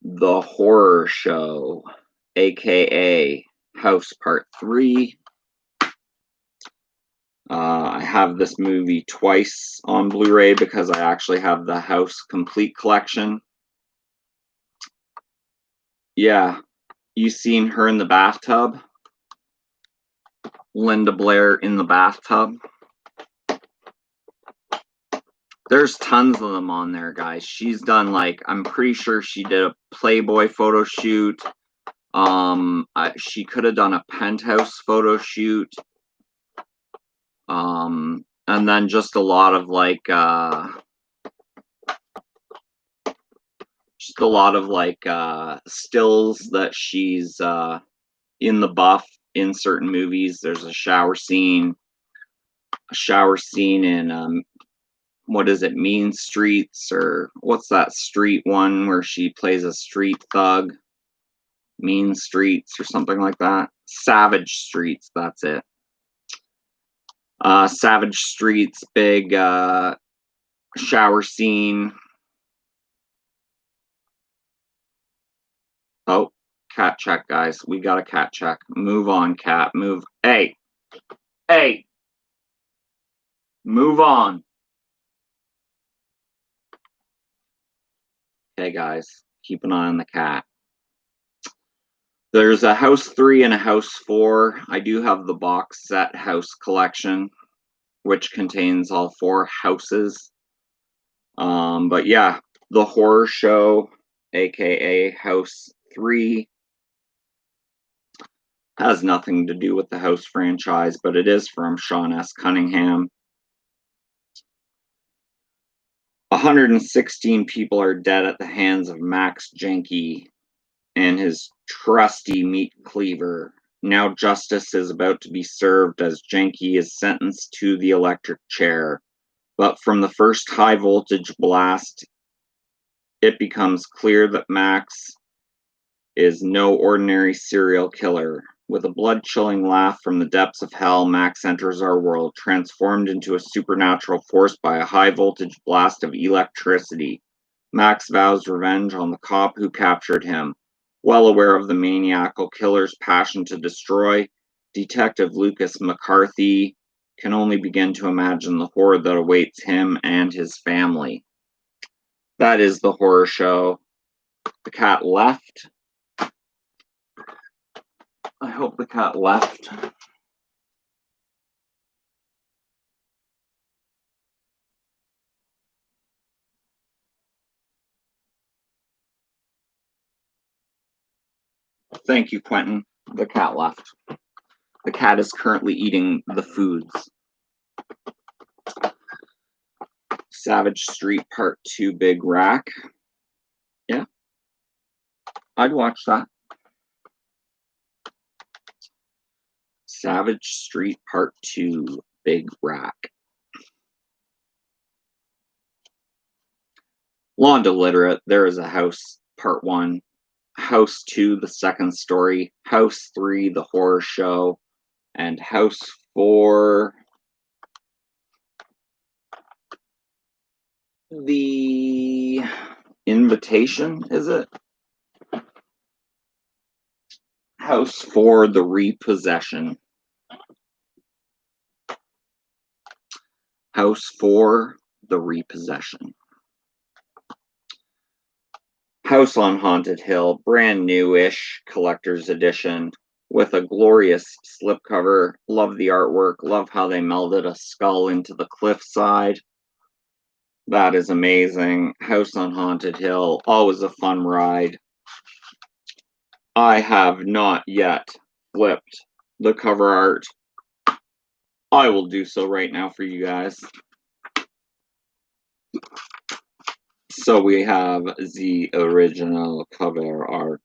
The Horror Show, aka House Part 3. I have this movie twice on Blu-ray because I actually have the House Complete Collection. Yeah, you seen her in the bathtub? Linda Blair in the bathtub? There's tons of them on there, guys. She's done, like, I'm pretty sure she did a Playboy photo shoot. She could have done a Penthouse photo shoot. And then just a lot of like stills that she's in the buff in certain movies. There's a shower scene in what is it, Mean Streets, or what's that street one where she plays a street thug? Mean Streets or something like that. Savage Streets, that's it. Savage Streets, big shower scene. Oh, cat check, guys. We got a cat check. Move on, cat. Move. Hey. Hey. Move on. Okay, guys. Keep an eye on the cat. There's a House 3 and a House 4. I do have the box set House collection, which contains all 4 houses. But yeah, The Horror Show, aka House 3, has nothing to do with the House franchise, but it is from Sean S. Cunningham. 116 people are dead at the hands of Max Jenke and his trusty meat cleaver. Now justice is about to be served as Jenke is sentenced to the electric chair. But from the first high voltage blast, it becomes clear that Max is no ordinary serial killer. With a blood-chilling laugh from the depths of hell, Max enters our world, transformed into a supernatural force by a high-voltage blast of electricity. Max vows revenge on the cop who captured him. Well aware of the maniacal killer's passion to destroy, Detective Lucas McCarthy can only begin to imagine the horror that awaits him and his family. That is The Horror Show. The cat left. I hope the cat left. Thank you, Quentin. The cat left. The cat is currently eating the foods. Savage Street Part 2 Big Rack. Yeah. I'd watch that. Savage Street Part 2 Big Rack. Lawn Literate, there is a house, part 1. House 2, the second story. House 3, the horror show. And house 4, the invitation, is it? House 4, the repossession. House 4, the repossession. House on Haunted Hill, brand new-ish collector's edition with a glorious slipcover. Love the artwork. Love how they melded a skull into the cliffside. That is amazing. House on Haunted Hill, always a fun ride. I have not yet flipped the cover art. I will do so right now for you guys. So we have the original cover art,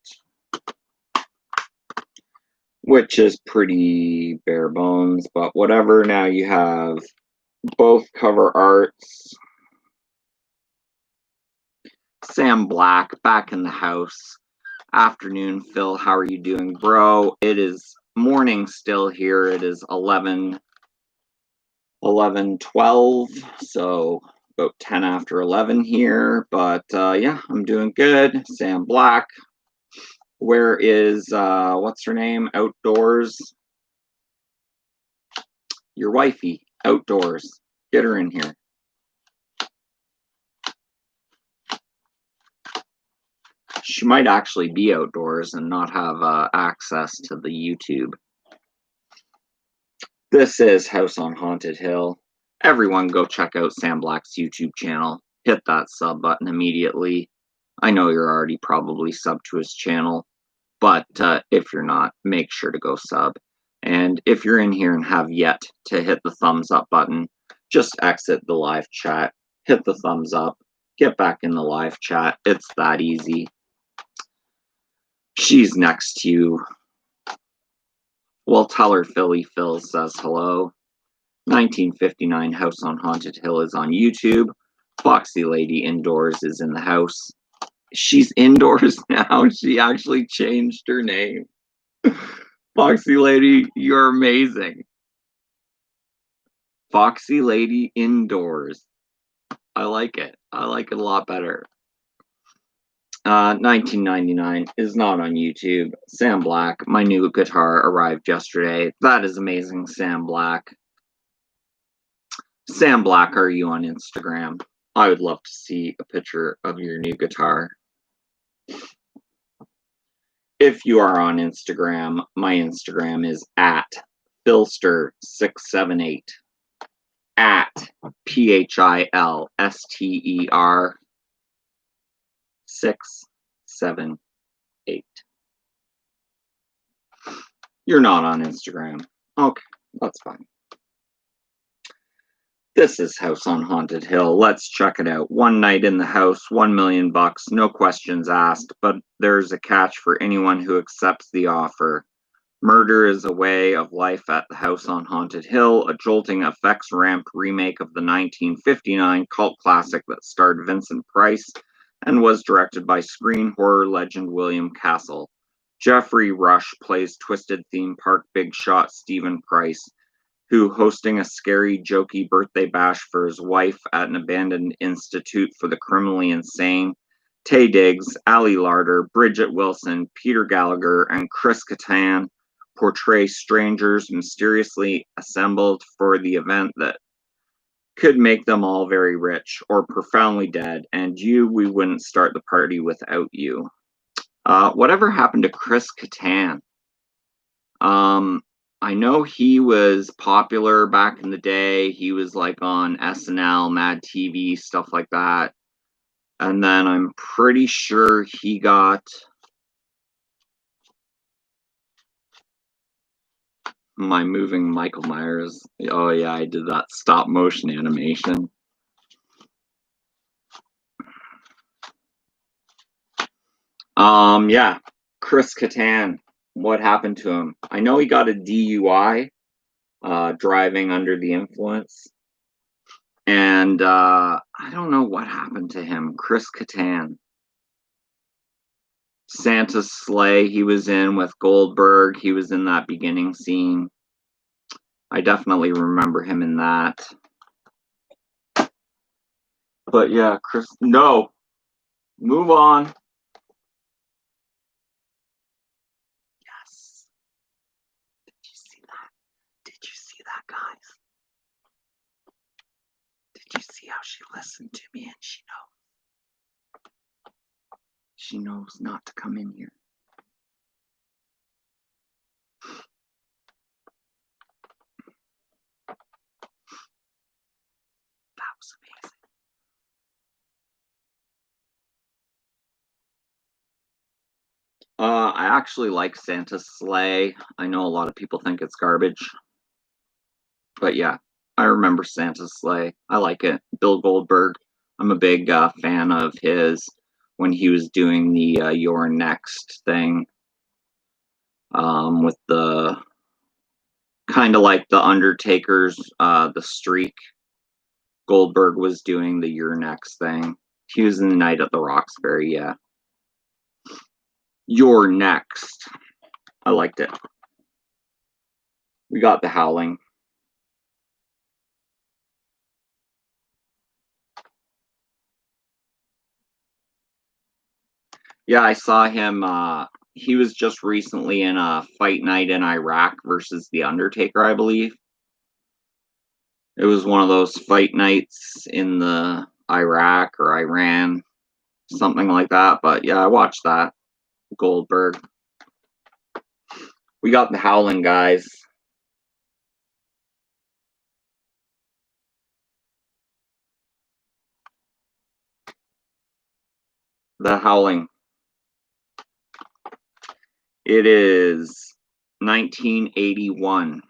which is pretty bare bones, but whatever. Now you have both cover arts. Sam Black back in the house. Afternoon, Phil. How are you doing, bro? It is morning still here. It is 11:12, so about 10 after 11 here. But yeah, I'm doing good. Sam Black. Where is what's her name? Outdoors. Your wifey. Outdoors. Get her in here. She might actually be outdoors and not have access to the YouTube. This is House on Haunted Hill. Everyone go check out Sam Black's YouTube channel. Hit that sub button immediately. I know you're already probably subbed to his channel, but if you're not, make sure to go sub. And if you're in here and have yet to hit the thumbs up button, just exit the live chat, hit the thumbs up, get back in the live chat. It's that easy. She's next to you. Well, tell her Philly Phil says hello. 1959 House on Haunted Hill is on YouTube. Foxy Lady Indoors is in the house. She's indoors now. She actually changed her name. Foxy Lady, you're amazing. Foxy Lady Indoors. I like it. I like it a lot better. 1999 is not on YouTube. Sam Black, my new guitar arrived yesterday. That is amazing, Sam Black. Sam Black, are you on Instagram? I would love to see a picture of your new guitar. If you are on Instagram, my Instagram is at Philster678. At PHILSTER 678. You're not on Instagram. Okay, that's fine. This is House on Haunted Hill. Let's check it out. One night in the house, $1 million, no questions asked, but there's a catch for anyone who accepts the offer. Murder is a way of life at the House on Haunted Hill, a jolting effects ramp remake of the 1959 cult classic that starred Vincent Price and was directed by screen horror legend William Castle. Jeffrey Rush plays twisted theme park big shot Stephen Price, who hosting a scary, jokey birthday bash for his wife at an abandoned institute for the criminally insane. Taye Diggs, Ali Larter, Bridget Wilson, Peter Gallagher, and Chris Kattan portray strangers mysteriously assembled for the event that could make them all very rich or profoundly dead, and we wouldn't start the party without you. Whatever happened to Chris Kattan? I know he was popular back in the day. He was like on SNL, Mad TV, stuff like that. And then I'm pretty sure he got my moving Michael Myers. Oh yeah, I did that stop motion animation. Yeah, Chris Kattan. What happened to him? I know he got a DUI, driving under the influence. And I don't know what happened to him. Chris Kattan. Santa's Sleigh, he was in with Goldberg. He was in that beginning scene. I definitely remember him in that. But yeah, Chris, no. Move on. Yes. Did you see that? Did you see that, guys? Did you see how she listened to me and she knows? She knows not to come in here. That was amazing. I actually like Santa's Sleigh. I know a lot of people think it's garbage. But yeah, I remember Santa's Sleigh. I like it. Bill Goldberg. I'm a big fan of his when he was doing the You're Next thing with the kind of like the Undertaker's the streak. Goldberg was doing the You're Next thing. He was in the Night at the Roxbury, yeah. You're Next. I liked it. We got The Howling. Yeah, I saw him. He was just recently in a fight night in Iraq versus The Undertaker, I believe. It was one of those fight nights in the Iraq or Iran, something like that. But yeah, I watched that. Goldberg. We got The Howling, guys. The Howling. It is 1981.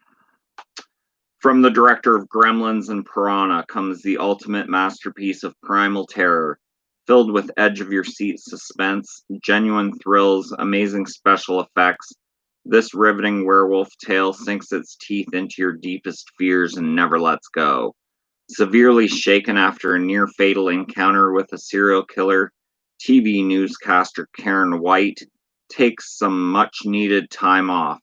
From the director of Gremlins and Piranha comes the ultimate masterpiece of primal terror, filled with edge-of-your-seat suspense, genuine thrills, amazing special effects. This riveting werewolf tale sinks its teeth into your deepest fears and never lets go. Severely shaken after a near-fatal encounter with a serial killer, TV newscaster Karen White takes some much-needed time off.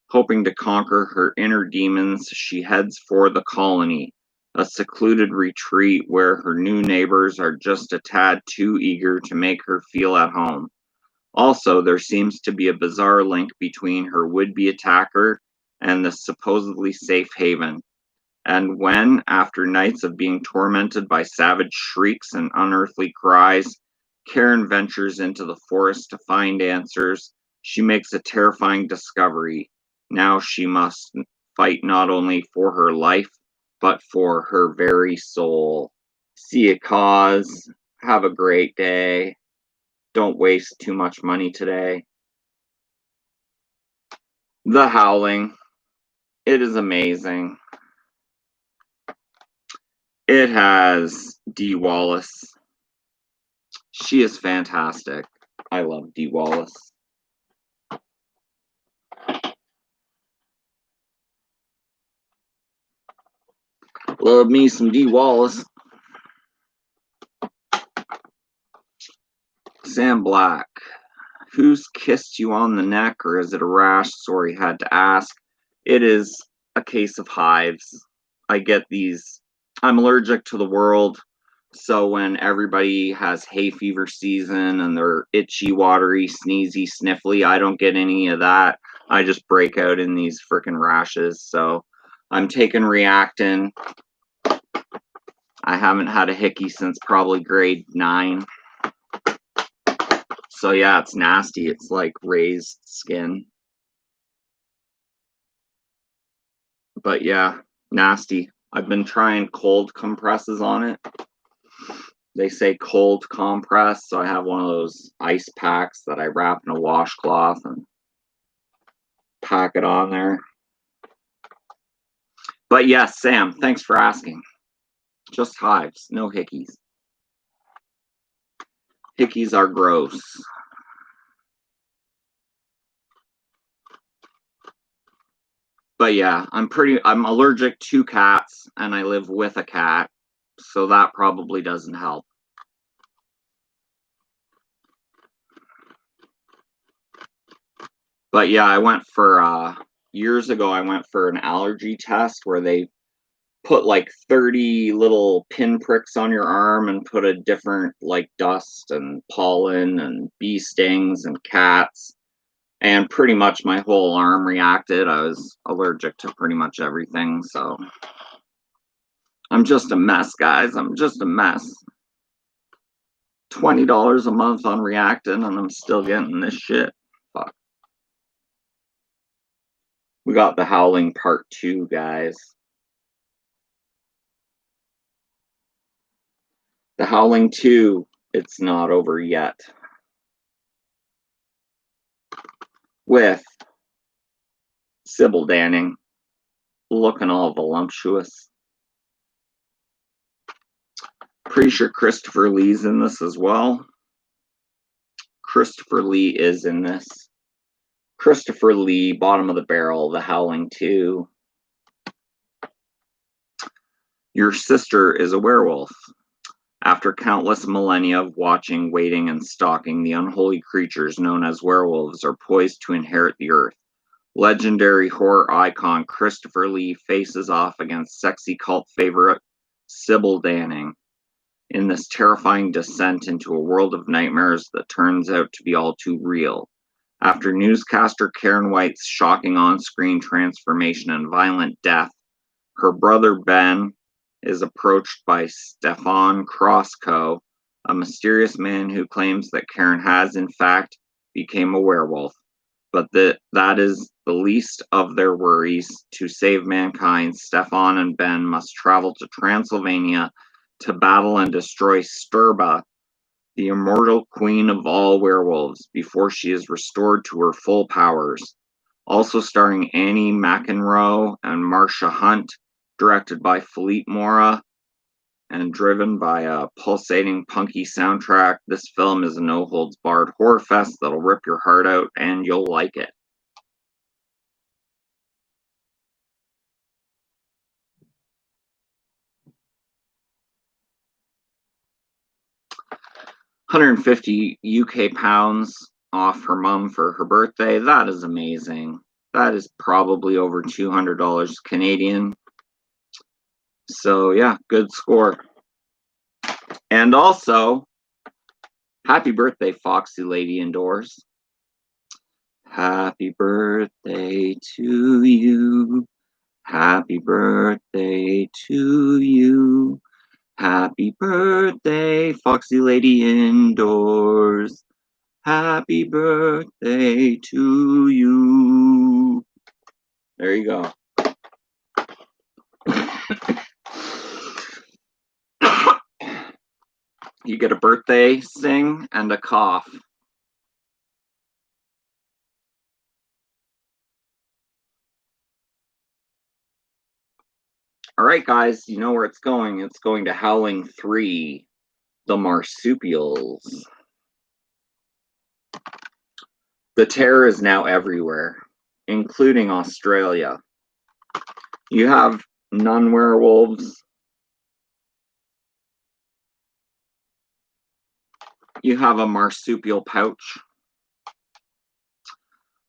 Hoping to conquer her inner demons, she heads for the colony, a secluded retreat where her new neighbors are just a tad too eager to make her feel at home. Also, there seems to be a bizarre link between her would-be attacker and the supposedly safe haven. And when, after nights of being tormented by savage shrieks and unearthly cries, Karen ventures into the forest to find answers, she makes a terrifying discovery. Now she must fight not only for her life, but for her very soul. See ya, cause. Have a great day. Don't waste too much money today. The Howling. It is amazing. It has Dee Wallace. She is fantastic. I love Dee Wallace. Love me some Dee Wallace. Sam Black. Who's kissed you on the neck, or is it a rash? Sorry, had to ask. It is a case of hives. I get these. I'm allergic to the world. So when everybody has hay fever season and they're itchy, watery, sneezy, sniffly, I don't get any of that. I just break out in these freaking rashes. So I'm taking Reactin. I haven't had a hickey since probably grade 9. So yeah, it's nasty. It's like raised skin. But yeah, nasty. I've been trying cold compresses on it. They say cold compress, so I have one of those ice packs that I wrap in a washcloth and pack it on there. But yes, Sam, thanks for asking. Just hives, no hickeys. Hickeys are gross. But yeah, I'm allergic to cats and I live with a cat. so that probably doesn't help. But yeah, I went for years ago, I went for an allergy test where they put like 30 little pinpricks on your arm and put a different like dust and pollen and bee stings and cats. And pretty much my whole arm reacted. I was allergic to pretty much everything. So I'm just a mess, guys. I'm just a mess. $20 a month on Reactin and I'm still getting this shit. Fuck. We got The Howling Part 2, guys. The Howling 2, it's not over yet. With Sybil Danning looking all voluptuous. Pretty sure Christopher Lee's in this as well. Christopher Lee is in this. Christopher Lee, bottom of the barrel, The Howling 2. Your sister is a werewolf. After countless millennia of watching, waiting, and stalking, the unholy creatures known as werewolves are poised to inherit the earth. Legendary horror icon Christopher Lee faces off against sexy cult favorite Sybil Danning in this terrifying descent into a world of nightmares that turns out to be all too real. After newscaster Karen White's shocking on-screen transformation and violent death, her brother Ben is approached by Stefan Krosko, a mysterious man who claims that Karen has, in fact, become a werewolf, but that is the least of their worries. To save mankind, Stefan and Ben must travel to Transylvania to battle and destroy Sturba, the immortal queen of all werewolves, before she is restored to her full powers. Also starring Annie McEnroe and Marsha Hunt, directed by Philippe Mora, and driven by a pulsating, punky soundtrack. This film is a no-holds-barred horror fest that'll rip your heart out, and you'll like it. £150 UK off her mum for her birthday. That is amazing. That is probably over $200 Canadian. So yeah, good score. And also, happy birthday, Foxy Lady Indoors. Happy birthday to you. Happy birthday to you. Happy birthday, Foxy Lady Indoors. Happy birthday to you. There you go. You get a birthday sing and a cough. All right, guys, you know where it's going. It's going to Howling 3, The Marsupials. The terror is now everywhere, including Australia. You have nun werewolves. You have a marsupial pouch.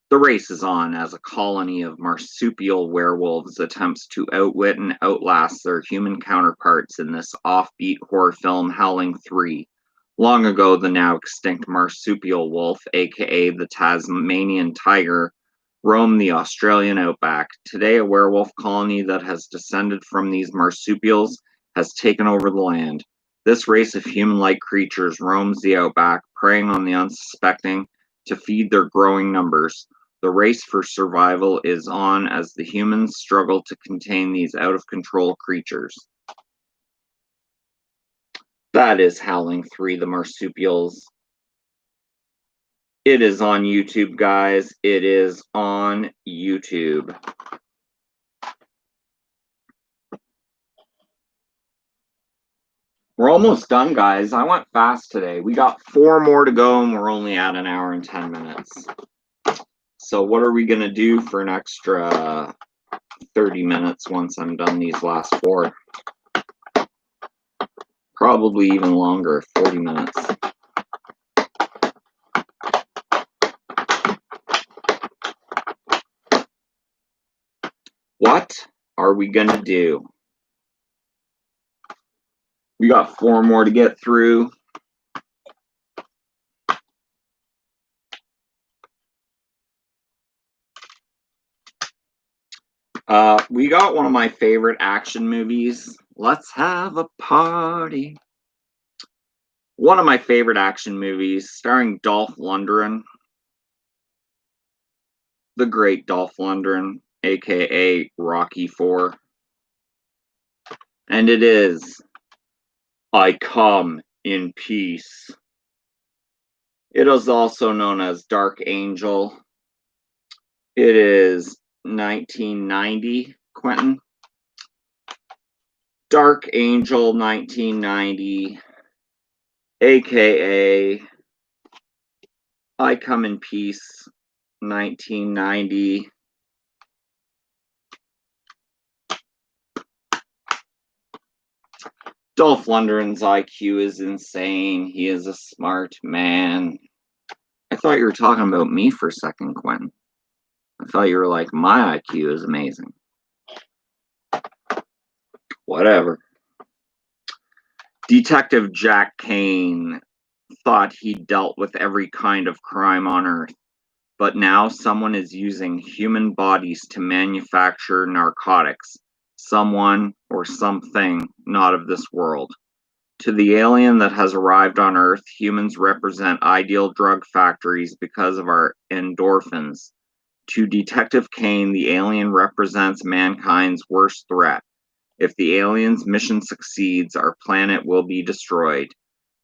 The race is on as a colony of marsupial werewolves attempts to outwit and outlast their human counterparts in this offbeat horror film Howling 3. Long ago, the now extinct marsupial wolf, aka the Tasmanian tiger, roamed the Australian outback. Today, a werewolf colony that has descended from these marsupials has taken over the land. This race of human-like creatures roams the outback, preying on the unsuspecting to feed their growing numbers. The race for survival is on as the humans struggle to contain these out-of-control creatures. That is Howling 3, The Marsupials. It is on YouTube, guys. It is on YouTube. We're almost done, guys. I went fast today. We got 4 more to go, and we're only at an hour and 10 minutes. So what are we going to do for an extra 30 minutes once I'm done these last 4? Probably even longer, 40 minutes. What are we gonna do? We got 4 more to get through. We got one of my favorite action movies. Let's have a party. One of my favorite action movies, starring Dolph Lundgren, the great Dolph Lundgren, aka Rocky IV. And it is I Come in Peace. It is also known as Dark Angel. It is 1990, Quentin. Dark Angel 1990, aka I Come in Peace 1990. Dolph Lundgren's IQ is insane. He is a smart man. I thought you were talking about me for a second, Quentin. I thought you were like, my IQ is amazing. Whatever. Detective Jack Kane thought he dealt with every kind of crime on Earth, but now someone is using human bodies to manufacture narcotics. Someone or something not of this world. To the alien that has arrived on Earth, humans represent ideal drug factories because of our endorphins. To Detective Kane, the alien represents mankind's worst threat. If the alien's mission succeeds, our planet will be destroyed.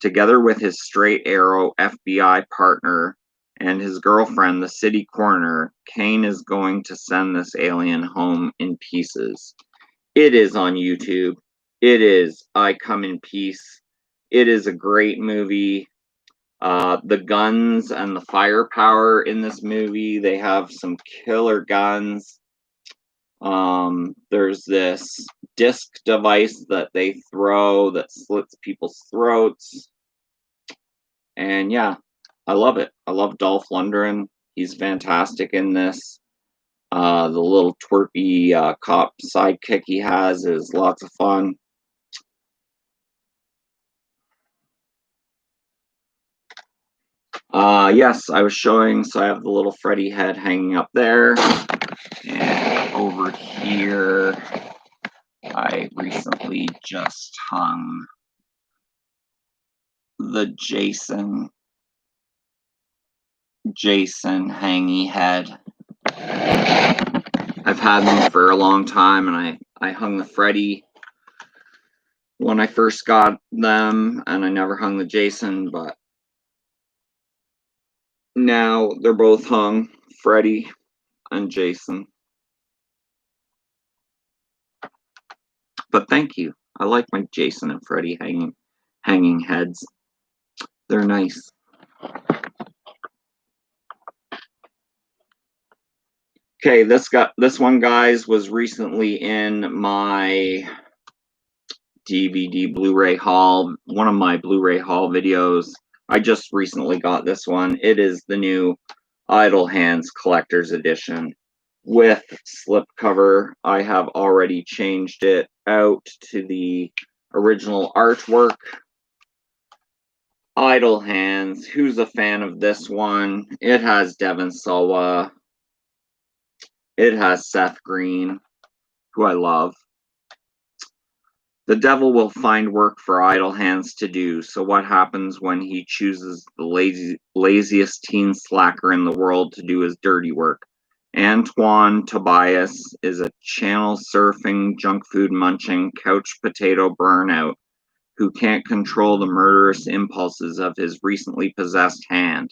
Together with his straight arrow FBI partner and his girlfriend, the city coroner, Kane is going to send this alien home in pieces. It is on YouTube. It is I Come in Peace. It is a great movie. The guns and the firepower in this movie, they have some killer guns. There's this disc device that they throw that slits people's throats. And yeah, I love it. I love Dolph Lundgren. He's fantastic in this. The little twerpy cop sidekick he has is lots of fun. Yes, I was showing, so I have the little Freddy head hanging up there. And over here, I recently just hung the Jason hangy head. I've had them for a long time, and I hung the Freddy when I first got them, and I never hung the Jason, but now they're both hung, Freddy and Jason. But thank you. I like my Jason and Freddy hanging heads. They're nice. Okay, this one, guys, was recently in my DVD Blu-ray haul, one of my Blu-ray haul videos. I just recently got this one. It is the new Idle Hands Collector's Edition with slipcover. I have already changed it out to the original artwork. Idle Hands. Who's a fan of this one? It has Devon Sawa. It has Seth Green, who I love. The devil will find work for idle hands to do, so what happens when he chooses the laziest teen slacker in the world to do his dirty work? Antoine Tobias is a channel surfing, junk food munching, couch potato burnout who can't control the murderous impulses of his recently possessed hand.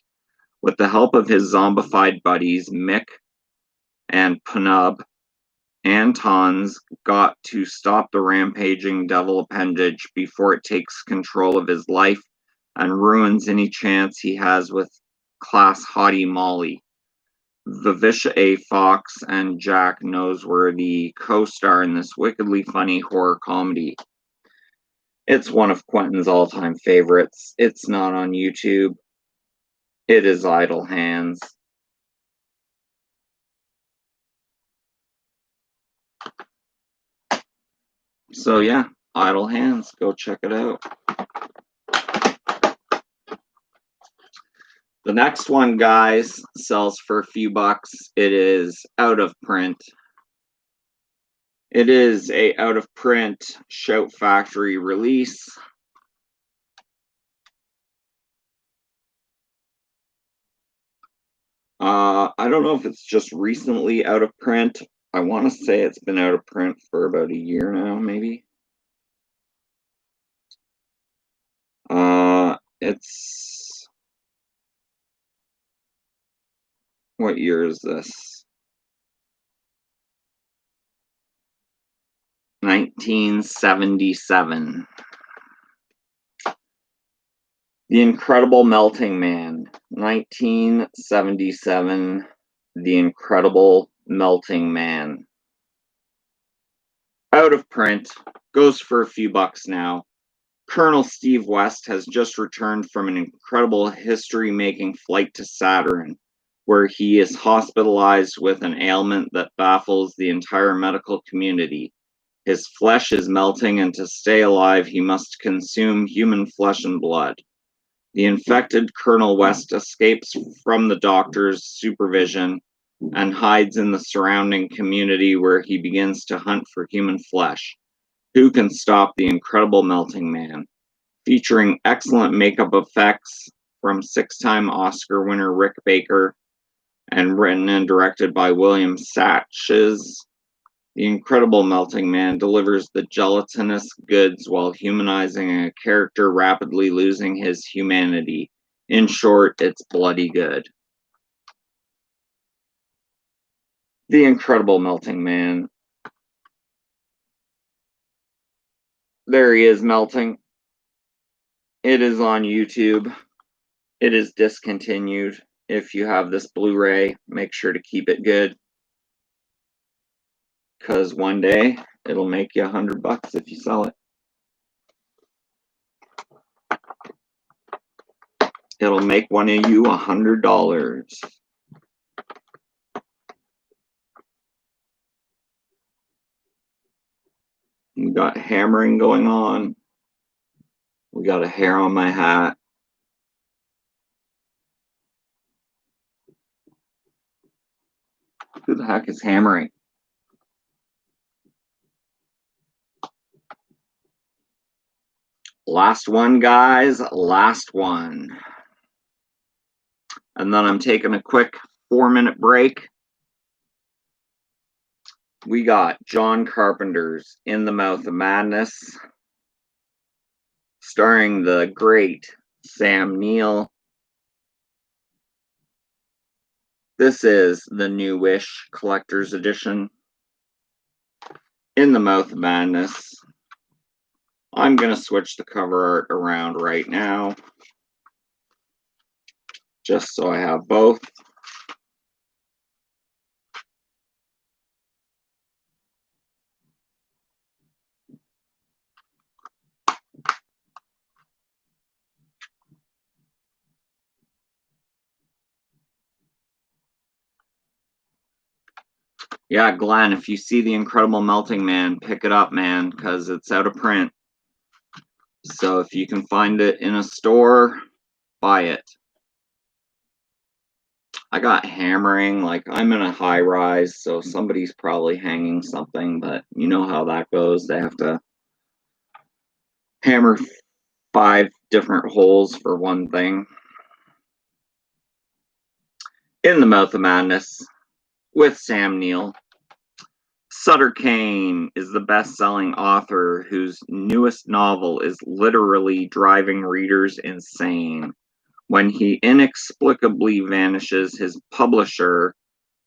With the help of his zombified buddies, Mick and Panub, Anton's got to stop the rampaging devil appendage before it takes control of his life and ruins any chance he has with class hottie Molly. Vivisha A. Fox and Jack Noseworthy co-star in this wickedly funny horror comedy. It's one of Quentin's all-time favorites. It's not on YouTube. It is Idle Hands. So yeah, Idle Hands. Go check it out. The next one, guys, sells for a few bucks. It is out of print. It is a out of print Shout Factory release. I don't know if it's just recently out of print. I want to say it's been out of print for about a year now, maybe. It's what year is this? 1977. The Incredible Melting Man. 1977. The Incredible Melting Man. Out of print. Goes for a few bucks now. Colonel Steve West has just returned from an incredible history-making flight to Saturn, where he is hospitalized with an ailment that baffles the entire medical community. His flesh is melting, and to stay alive, he must consume human flesh and blood. The infected Colonel West escapes from the doctor's supervision and hides in the surrounding community, where he begins to hunt for human flesh. Who can stop the Incredible Melting Man? Featuring excellent makeup effects from six-time Oscar winner Rick Baker and written and directed by William Satches, The Incredible Melting Man delivers the gelatinous goods while humanizing a character rapidly losing his humanity. In short, it's bloody good. The Incredible Melting Man. There he is melting. It is on YouTube. It is discontinued. If you have this Blu-ray, make sure to keep it good, because one day it'll make you $100 if you sell it. It'll make one of you $100. We got hammering going on. We got a hair on my hat. Who the heck is hammering? Last one, guys. Last one. And then I'm taking a quick 4-minute break. We got John Carpenter's In the Mouth of Madness, starring the great Sam Neill. This is the New Wish Collector's Edition. In the Mouth of Madness. I'm going to switch the cover art around right now, just so I have both. Yeah, Glenn, if you see The Incredible Melting Man, pick it up, man, because it's out of print. So if you can find it in a store, buy it. I got hammering, like I'm in a high rise, so somebody's probably hanging something, but you know how that goes. They have to hammer 5 different holes for one thing. In the Mouth of Madness with Sam Neill. Sutter Kane is the best-selling author whose newest novel is literally driving readers insane. When he inexplicably vanishes, his publisher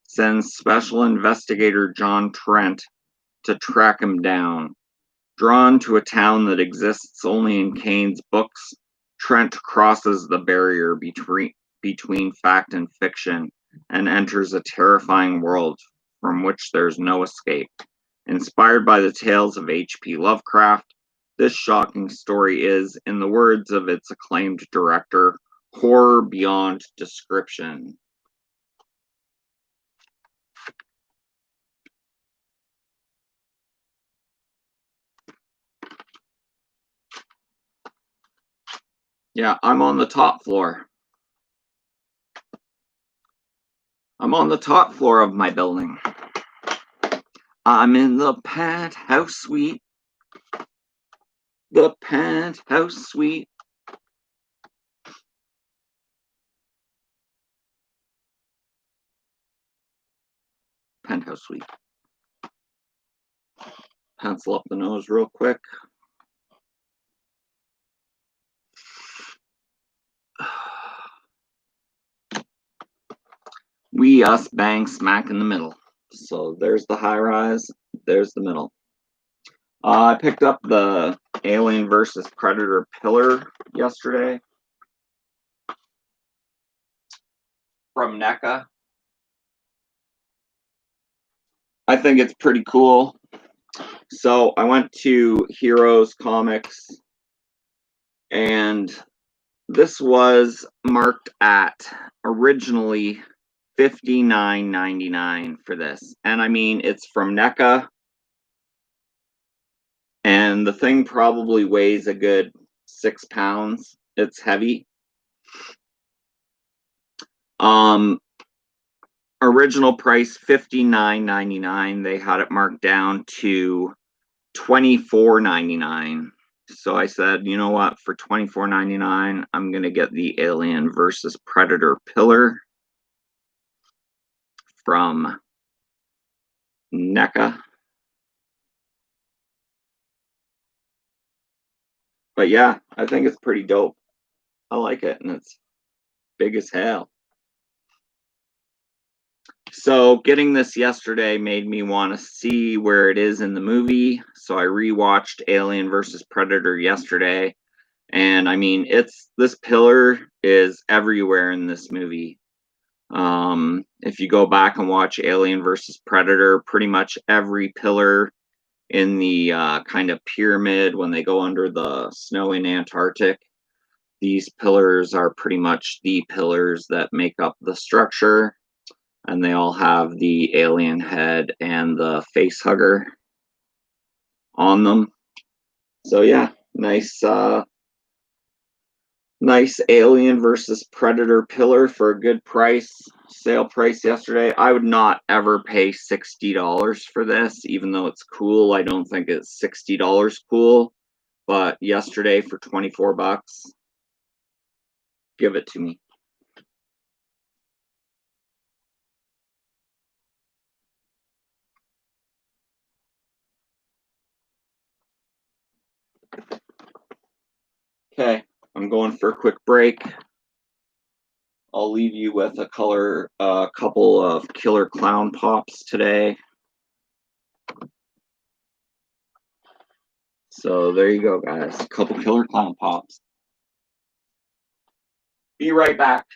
sends Special Investigator John Trent to track him down. Drawn to a town that exists only in Kane's books, Trent crosses the barrier between fact and fiction and enters a terrifying world from which there's no escape. Inspired by the tales of H.P. Lovecraft, this shocking story is, in the words of its acclaimed director, horror beyond description. Yeah, I'm on the top floor. I'm on the top floor of my building. I'm in the penthouse suite. The penthouse suite. Penthouse suite. Pencil up the nose real quick. We, us, bang, smack in the middle. So there's the high rise, there's the middle. I picked up the Alien versus Predator pillar yesterday from NECA. I think it's pretty cool. So I went to Heroes Comics, and this was marked at originally $59.99 for this. And I mean, it's from NECA, and the thing probably weighs a good 6 pounds. It's heavy. Original price $59.99. They had it marked down to $24.99. So I said, you know what, for $24.99, I'm gonna get the Alien versus Predator pillar from NECA. But yeah, I think it's pretty dope. I like it, and it's big as hell. So getting this yesterday made me want to see where it is in the movie. So I rewatched Alien versus Predator yesterday. And I mean, this pillar is everywhere in this movie. If you go back and watch Alien versus Predator, pretty much every pillar in the kind of pyramid when they go under the snow in Antarctic, these pillars are pretty much the pillars that make up the structure, and they all have the alien head and the face hugger on them. So yeah, nice Alien versus Predator pillar for a good price. Sale price yesterday. I would not ever pay $60 for this, even though it's cool. I don't think it's $60 cool. But yesterday for 24 bucks, give it to me. Okay, I'm going for a quick break. I'll leave you with a couple of killer clown pops today. So there you go, guys. A couple killer clown pops. Be right back.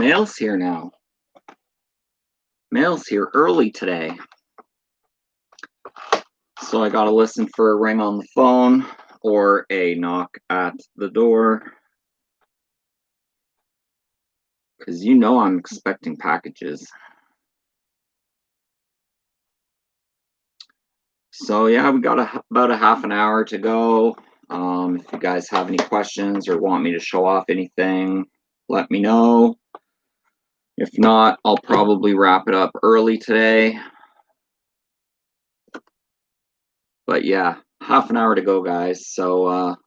Mail's here now. Mail's here early today. So I gotta listen for a ring on the phone or a knock at the door. Because you know I'm expecting packages. So yeah, we got about a half an hour to go. If you guys have any questions or want me to show off anything, let me know. If not, I'll probably wrap it up early today. But yeah, half an hour to go, guys. So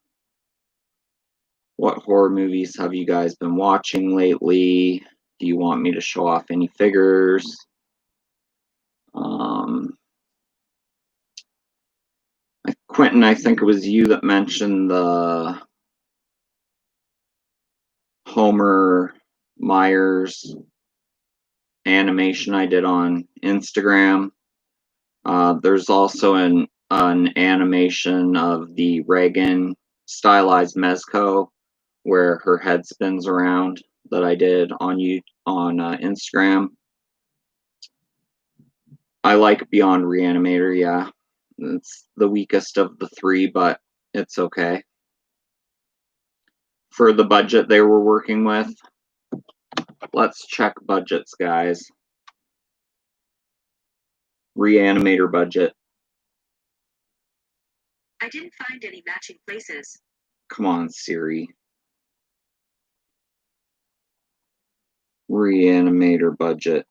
what horror movies have you guys been watching lately? Do you want me to show off any figures? Quentin, I think it was you that mentioned the Homer Myers animation I did on Instagram. There's also an animation of the Reagan stylized Mezco where her head spins around that I did on Instagram. I like Beyond Reanimator, yeah. It's the weakest of the three, but it's okay. For the budget they were working with, let's check budgets, guys. Reanimator budget. I didn't find any matching places. Come on, Siri. Reanimator budget.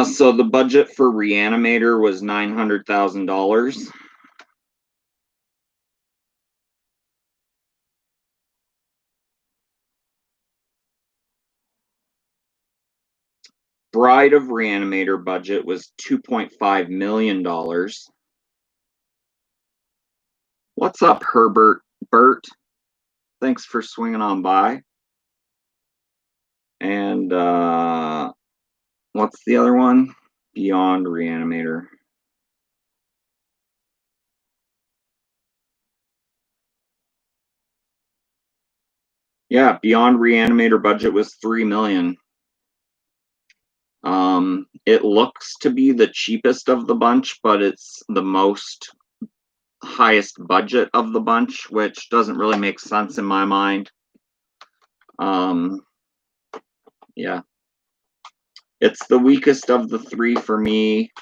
So the budget for Reanimator was $900,000. Bride of Reanimator budget was $2.5 million. What's up, Herbert? Bert, thanks for swinging on by. And what's the other one? Beyond Reanimator. Yeah, Beyond Reanimator budget was $3 million. It looks to be the cheapest of the bunch, but it's the most highest budget of the bunch, which doesn't really make sense in my mind. Yeah. It's the weakest of the three for me.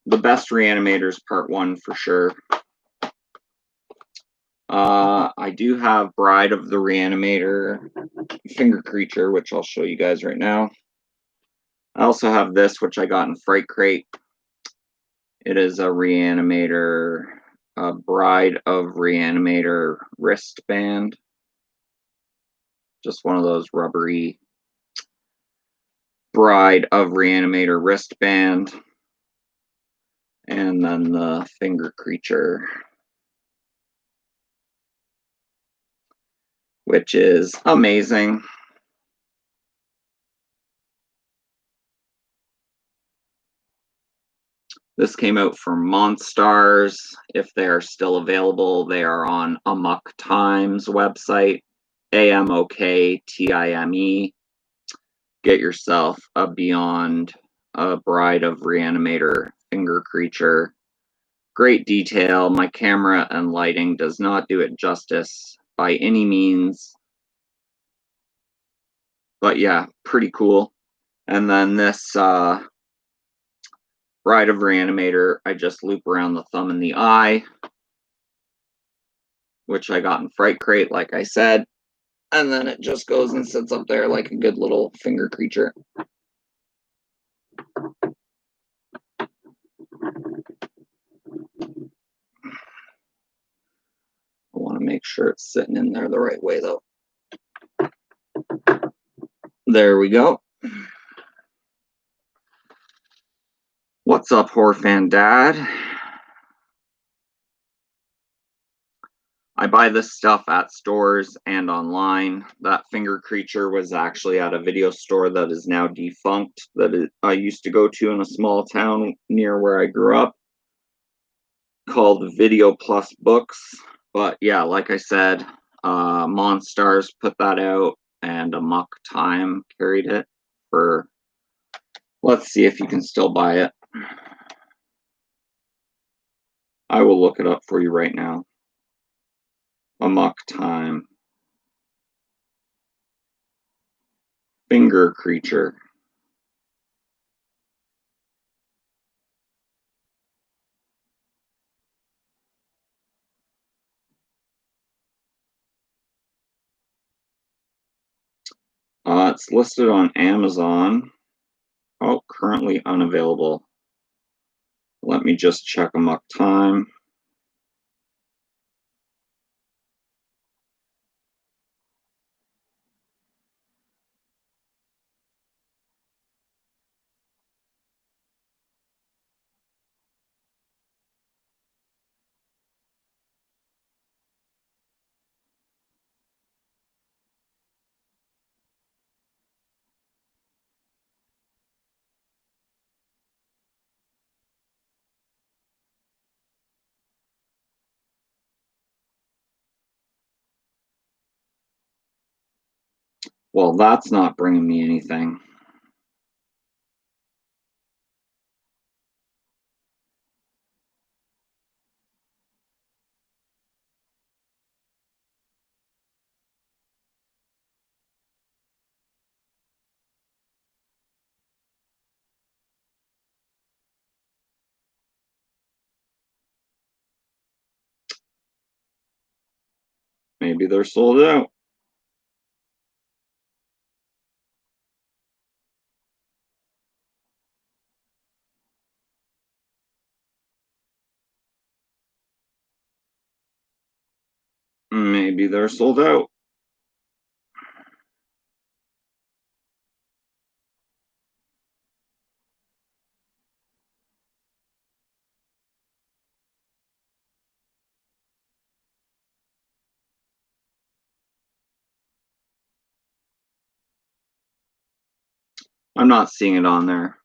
The best Reanimator is part one for sure. I do have Bride of the Reanimator Finger Creature, which I'll show you guys right now. I also have this, which I got in Fright Crate. It is a Reanimator, a Bride of Reanimator wristband. Just one of those rubbery Bride of Reanimator wristband. And then the Finger Creature, which is amazing. This came out from Monstars. If they are still available, they are on Amok Times website, AMOKTIME. Get yourself a Beyond a Bride of Reanimator Finger Creature. Great detail. My camera and lighting does not do it justice by any means. But yeah, pretty cool. And then this Bride of Reanimator, I just loop around the thumb and the eye, which I got in Fright Crate, like I said. And then it just goes and sits up there like a good little finger creature. I want to make sure it's sitting in there the right way, though. There we go. What's up, Horror Fan Dad? I buy this stuff at stores and online. That finger creature was actually at a video store that is now defunct, I used to go to in a small town near where I grew up, called Video Plus Books. But yeah, like I said, Monstars put that out, and Amok Time carried it for. Let's see if you can still buy it. I will look it up for you right now. Amok Time. Finger creature. It's listed on Amazon. Oh, currently unavailable. Let me just check Amok Time. Well, that's not bringing me anything. Maybe they're sold out. Maybe they're sold out. I'm not seeing it on there.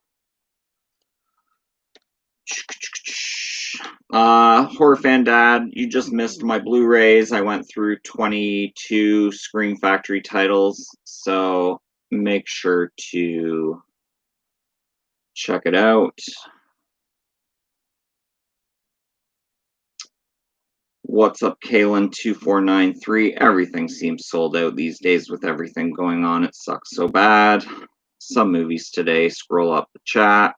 Horror Fan Dad, you just missed my Blu-rays. I went through 22 Scream Factory titles, so make sure to check it out. What's up, Kalen2493? Everything seems sold out these days with everything going on. It sucks so bad. Some movies today. Scroll up the chat.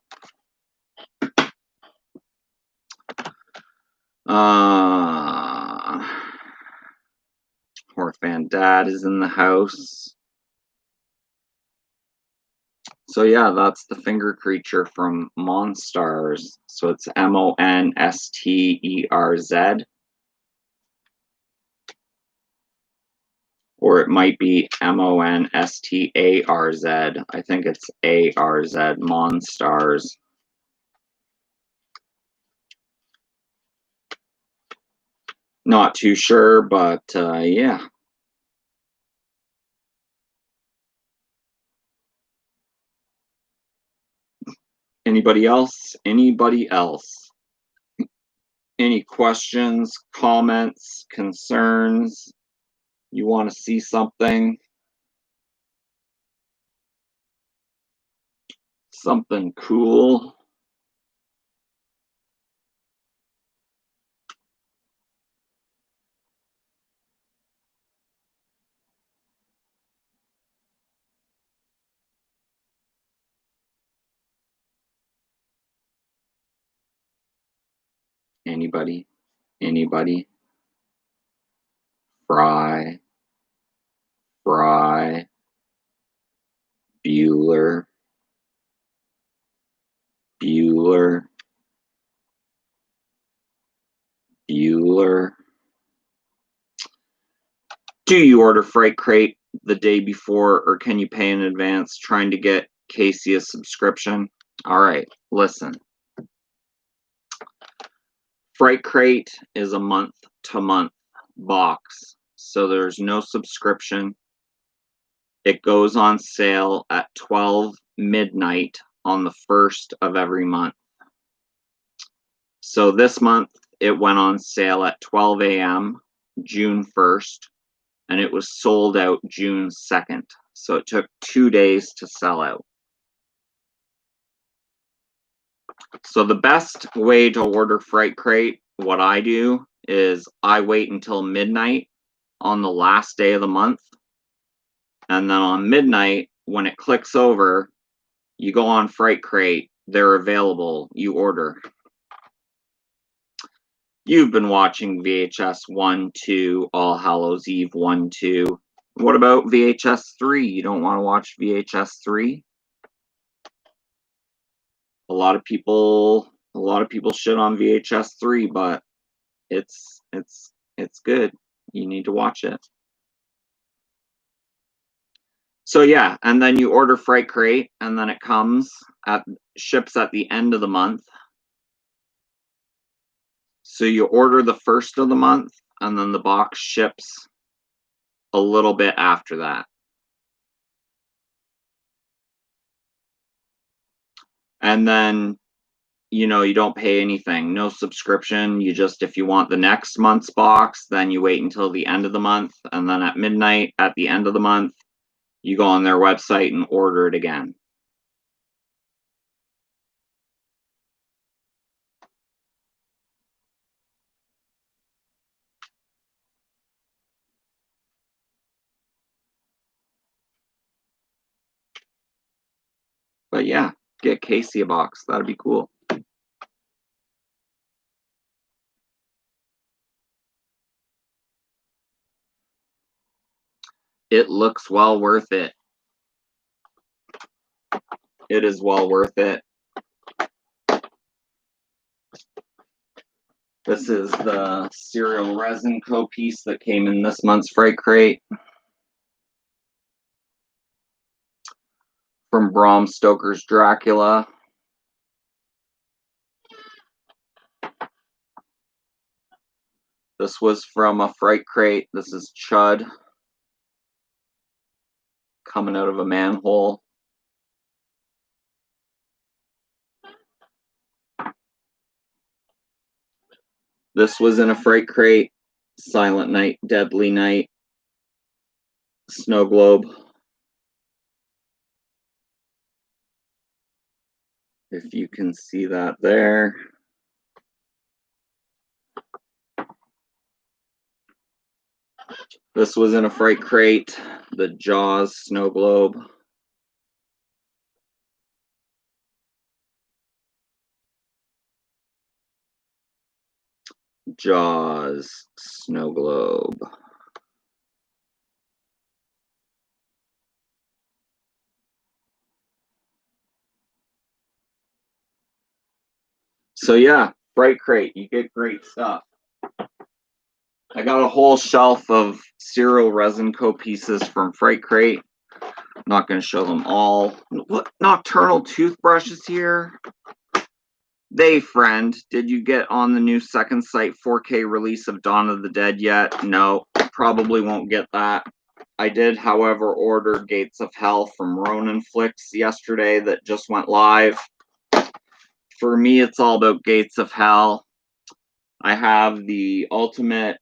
Horror Fan Dad is in the house. So yeah, that's the finger creature from Monstars. So it's Monsterz. Or it might be Monstarz. I think it's ARZ, Monstars. Not too sure, but yeah. Anybody else? Anybody else? Any questions, comments, concerns? You want to see something? Something cool? Anybody? Anybody? Fry. Bueller. Do you order Freight Crate the day before, or can you pay in advance trying to get Casey a subscription? All right, listen. Freight Crate is a month-to-month box. So there's no subscription. It goes on sale at 12 midnight on the 1st of every month. So this month it went on sale at 12 a.m. June 1st, and it was sold out June 2nd. So it took 2 days to sell out. So the best way to order Fright Crate, what I do is I wait until midnight on the last day of the month. And then on midnight, when it clicks over, you go on Fright Crate, they're available, you order. You've been watching VHS 1, 2, All Hallows Eve 1, 2. What about VHS 3? You don't want to watch VHS 3? A lot of people shit on VHS 3, but it's good. You need to watch it. So yeah, and then you order Fright Crate, and then it ships at the end of the month. So you order the 1st of the month, and then the box ships a little bit after that. And then, you don't pay anything, no subscription. You just, if you want the next month's box, then you wait until the end of the month, and then at midnight at the end of the month, you go on their website and order it again. But yeah, get Casey a box. That'd be cool. It looks well worth it. It is well worth it. This is the Serial Resin Co. piece that came in this month's Fright Crate. From Bram Stoker's Dracula. This was from a Fright Crate. This is Chud coming out of a manhole. This was in a Fright Crate. Silent Night, Deadly Night, Snow Globe. If you can see that there. This was in a Fright Crate, the Jaws Snow Globe. Jaws Snow Globe. So yeah, Fright Crate, you get great stuff. I got a whole shelf of Serial Resin Co. pieces from Fright Crate. I'm not going to show them all. What nocturnal toothbrushes here? They friend, did you get on the new Second Sight 4K release of Dawn of the Dead yet? No, probably won't get that. I did, however, order Gates of Hell from Ronin Flicks yesterday that just went live. For me, it's all about Gates of Hell. I have the Ultimate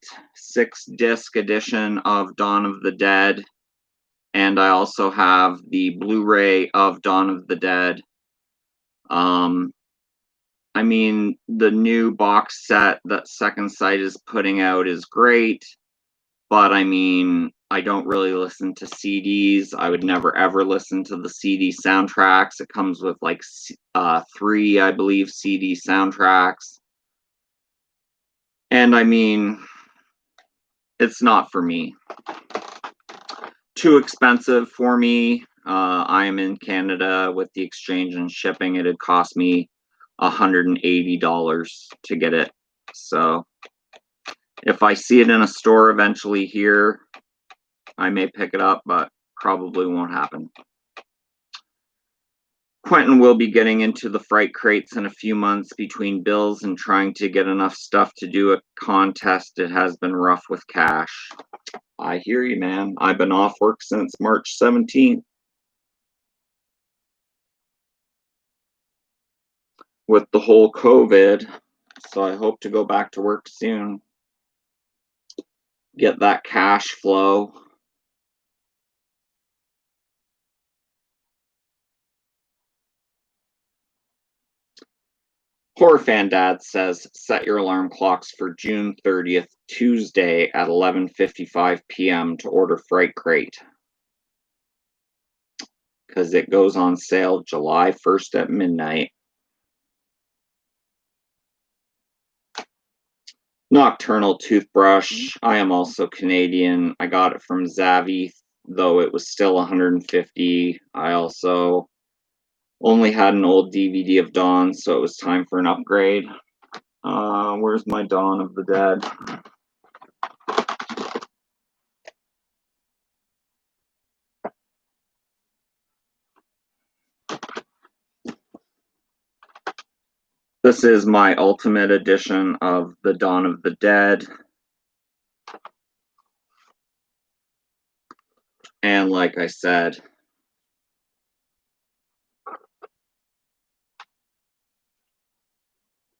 6-disc edition of Dawn of the Dead, and I also have the Blu-ray of Dawn of the Dead. I mean, the new box set that Second Sight is putting out is great, but I mean, I don't really listen to CDs. I would never ever listen to the CD soundtracks. It comes with like 3, I believe, CD soundtracks. And I mean, it's not for me. Too expensive for me. I am in Canada. With the exchange and shipping, it'd cost me $180 to get it. So if I see it in a store eventually here, I may pick it up, but probably won't happen. Quentin will be getting into the fright crates in a few months between bills and trying to get enough stuff to do a contest. It has been rough with cash. I hear you, man. I've been off work since March 17th. With the whole COVID, so I hope to go back to work soon. Get that cash flow. Horror Fan Dad says set your alarm clocks for June 30th, Tuesday at 11:55 p.m. to order Fright Crate. Because it goes on sale July 1st at midnight. Nocturnal toothbrush. I am also Canadian. I got it from Zavvi, though it was still 150. I also only had an old DVD of Dawn, so it was time for an upgrade. Where's my Dawn of the Dead? This is my ultimate edition of the Dawn of the Dead. And like I said,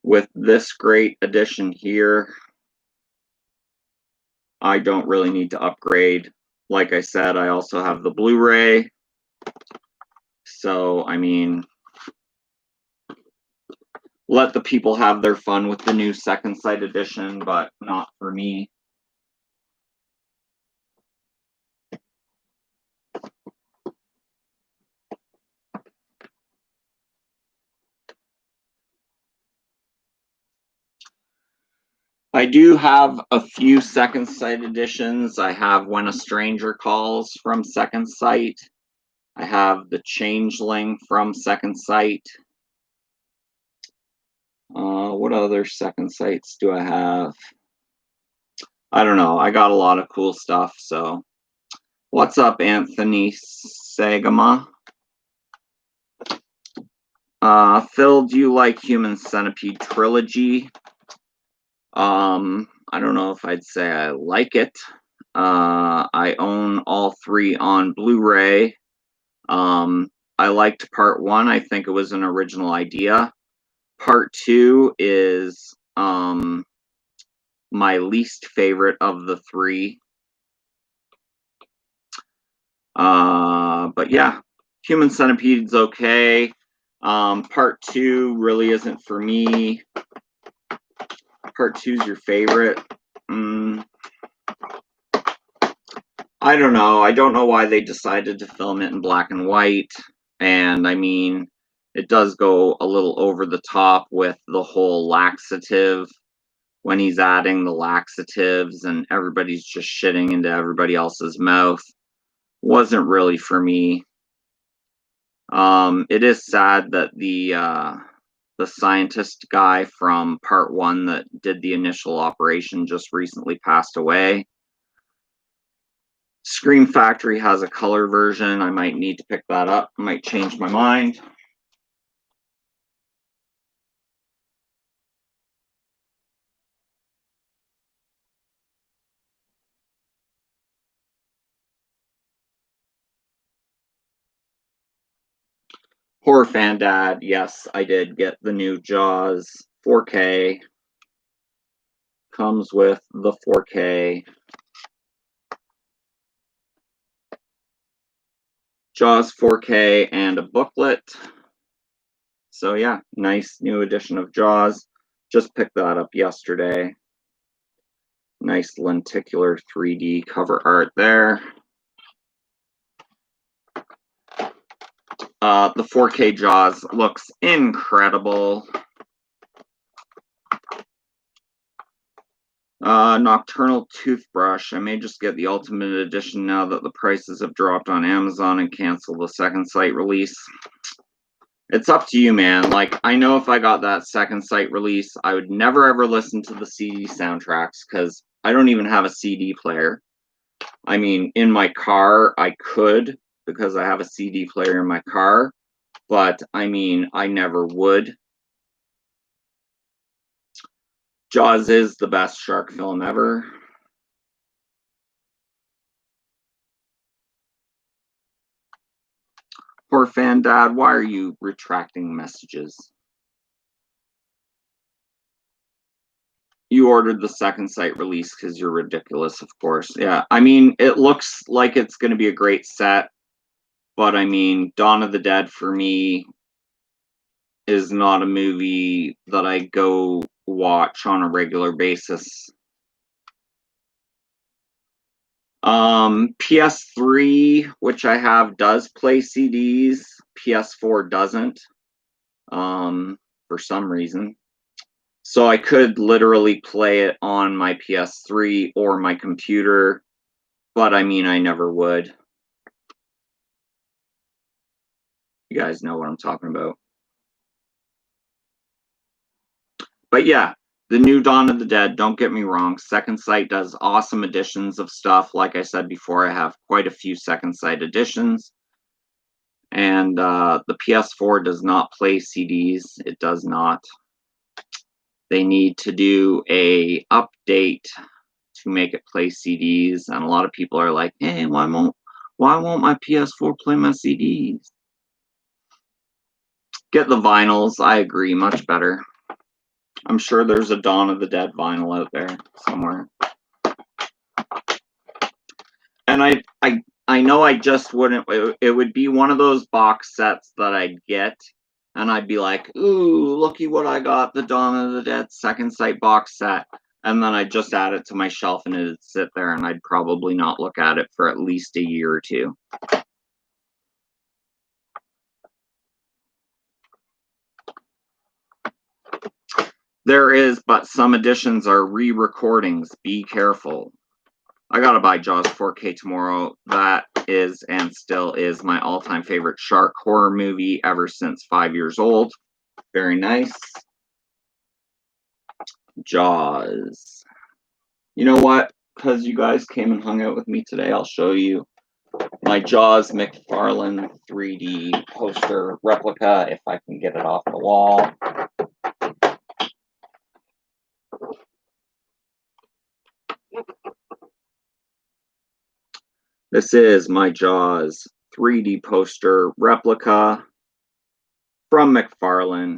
with this great edition here, I don't really need to upgrade. Like I said, I also have the Blu-ray. So, I mean, let the people have their fun with the new second sight edition, but not for me. I do have a few second sight editions. I have When a Stranger Calls from Second Sight. I have The Changeling from Second Sight. What other second sights do I have? I don't know. I got a lot of cool stuff. So, what's up, Anthony Sagama? Phil, do you like Human Centipede Trilogy? I don't know if I'd say I like it. I own all three on Blu-ray. I liked part one. I think it was an original idea. Part two is my least favorite of the three. But yeah, Human Centipede's okay. Part two really isn't for me. Part two's your favorite. I don't know. I don't know why they decided to film it in black and white. And I mean, it does go a little over the top with the whole laxative when he's adding the laxatives and everybody's just shitting into everybody else's mouth. Wasn't really for me. It is sad that the scientist guy from part one that did the initial operation just recently passed away. Scream Factory has a color version. I might need to pick that up. I might change my mind. Horror Fan Dad, yes, I did get the new Jaws 4K. Comes with the 4K. Jaws 4K and a booklet. So yeah, nice new edition of Jaws. Just picked that up yesterday. Nice lenticular 3D cover art there. The 4K Jaws looks incredible. Nocturnal toothbrush. I may just get the ultimate edition now that the prices have dropped on Amazon and cancel the second sight release. It's up to you, man. Like, I know if I got that second sight release, I would never ever listen to the CD soundtracks because I don't even have a CD player. I mean, in my car, I could because I have a CD player in my car, but I mean, I never would. Jaws is the best shark film ever. Poor fan dad, why are you retracting messages? You ordered the second site release because you're ridiculous, of course. Yeah, I mean, it looks like it's going to be a great set, but I mean, Dawn of the Dead for me is not a movie that I go watch on a regular basis. PS3, which I have, does play CDs. PS4 doesn't, for some reason. So I could literally play it on my PS3 or my computer, but I mean, I never would. You guys know what I'm talking about. But yeah, the new Dawn of the Dead, don't get me wrong, Second Sight does awesome editions of stuff. Like I said before, I have quite a few Second Sight editions. And the PS4 does not play CDs. It does not. They need to do a update to make it play CDs. And a lot of people are like, hey, why won't my PS4 play my CDs? Get the vinyls. I agree, much better. I'm sure there's a Dawn of the Dead vinyl out there somewhere. And I know I just wouldn't. It would be one of those box sets that I'd get, and I'd be like, "Ooh, looky what I got! The Dawn of the Dead Second Sight box set." And then I'd just add it to my shelf, and it'd sit there, and I'd probably not look at it for at least a year or two. There is, but some editions are re-recordings. Be careful. I gotta buy Jaws 4K tomorrow. That is and still is my all-time favorite shark horror movie ever since 5 years old. Very nice. Jaws. You know what? Because you guys came and hung out with me today, I'll show you my Jaws McFarlane 3D poster replica if I can get it off the wall. This is my Jaws 3D poster replica from McFarlane.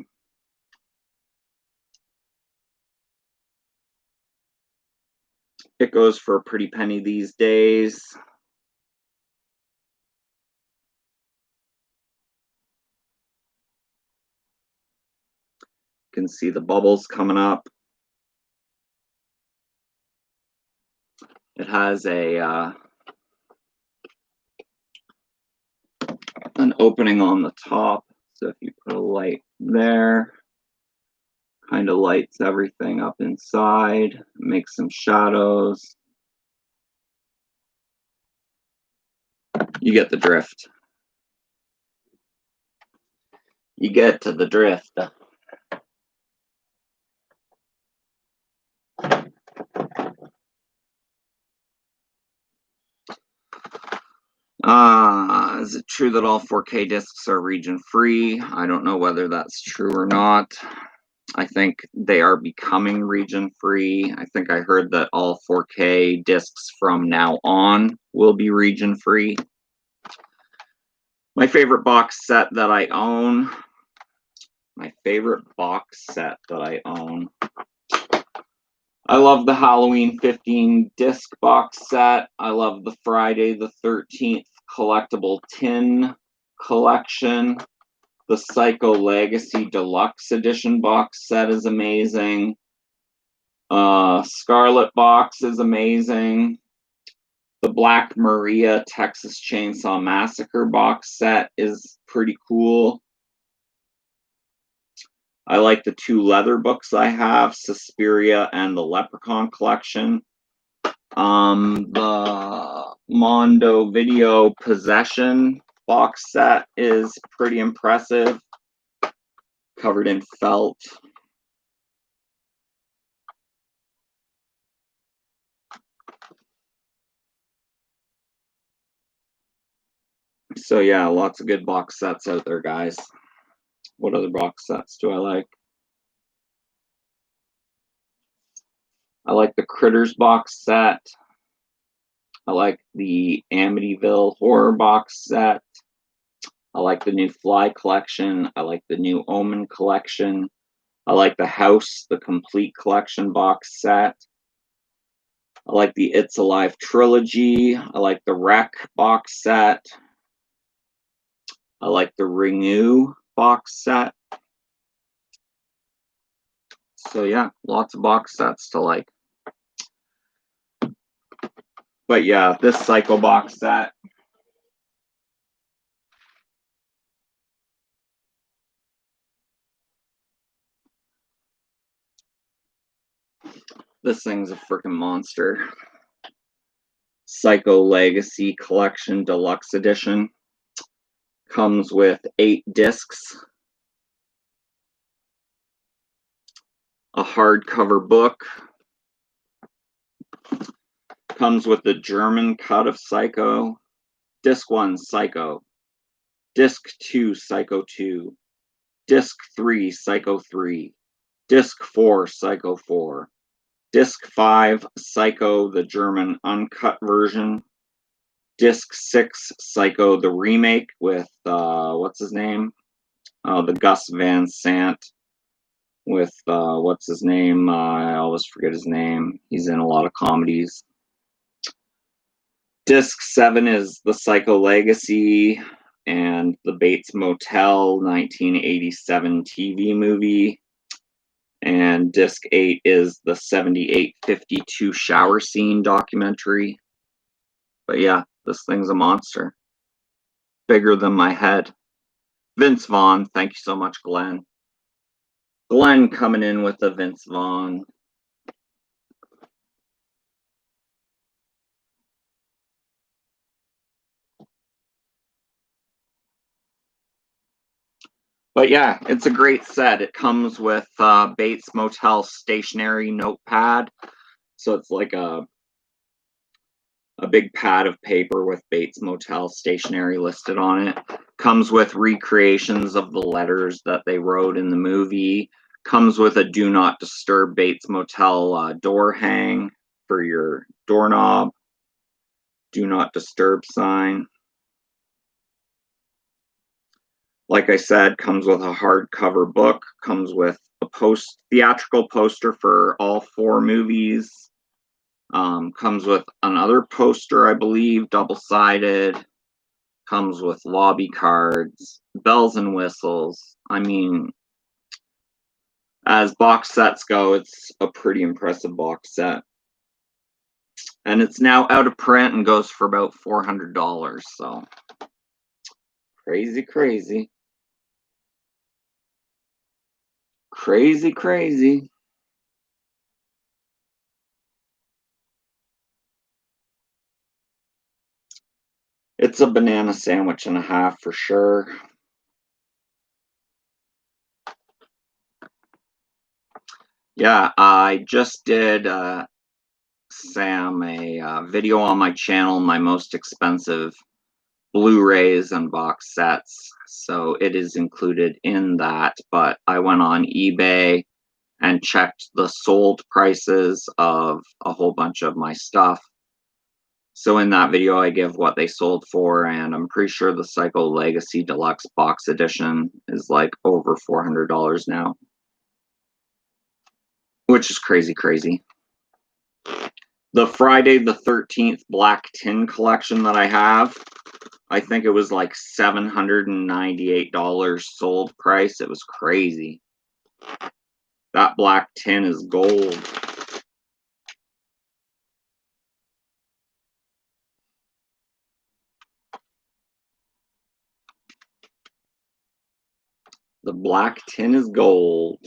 It goes for a pretty penny these days. You can see the bubbles coming up. It has a an opening on the top, so if you put a light there, kind of lights everything up inside, makes some shadows. You get the drift. You get to the drift. Is it true that all 4K discs are region free? I don't know whether that's true or not. I think they are becoming region free. I think I heard that all 4K discs from now on will be region free. My favorite box set that I own. I love the Halloween 15 disc box set. I love the Friday the 13th collectible tin collection. The Psycho Legacy Deluxe Edition box set is amazing. Scarlet box is amazing. The Black Maria Texas Chainsaw Massacre box set is pretty cool. I like the two leather books I have, Suspiria and the Leprechaun Collection. The Mondo Video Possession box set is pretty impressive, covered in felt. So yeah, lots of good box sets out there, guys. What other box sets do I like? I like the Critters box set. I like the Amityville horror box set. I like the new Fly collection. I like the new Omen collection. I like the House, the complete collection box set. I like the It's Alive trilogy. I like the Wreck box set. I like the Renew box set. So yeah, lots of box sets to like. But yeah, this Psycho box set. This thing's a freaking monster. Psycho Legacy Collection Deluxe Edition. Comes with 8 discs, a hardcover book, comes with the German cut of Psycho, Disc 1 Psycho, Disc 2 Psycho 2, Disc 3 Psycho 3, Disc 4 Psycho 4, Disc 5 Psycho the German uncut version, Disc 6 Psycho the remake with what's his name? The Gus Van Sant with what's his name? I always forget his name. He's in a lot of comedies. Disc 7 is the Psycho Legacy and the Bates Motel 1987 TV movie. And Disc 8 is the 7852 shower scene documentary. But yeah, this thing's a monster. Bigger than my head. Vince Vaughn, thank you so much, Glenn. Glenn coming in with the Vince Vaughn. But yeah, it's a great set. It comes with Bates Motel stationery notepad. So it's like a big pad of paper with Bates Motel stationery listed on it. Comes with recreations of the letters that they wrote in the movie. Comes with a Do Not Disturb Bates Motel door hang for your doorknob. Do Not Disturb sign. Like I said, comes with a hardcover book. Comes with a theatrical poster for all 4 movies. Comes with another poster, I believe, double-sided. Comes with lobby cards, bells and whistles. I mean, as box sets go, it's a pretty impressive box set. And it's now out of print and goes for about $400. So crazy, crazy. Crazy, crazy. It's a banana sandwich and a half for sure. Yeah, I just did Sam a video on my channel, my most expensive Blu-rays and box sets. So it is included in that, but I went on eBay and checked the sold prices of a whole bunch of my stuff. So in that video, I give what they sold for, and I'm pretty sure the Psycho Legacy Deluxe Box Edition is like over $400 now, which is crazy, crazy. The Friday the 13th Black Tin collection that I have, I think it was like $798 sold price. It was crazy. That black tin is gold. The black tin is gold.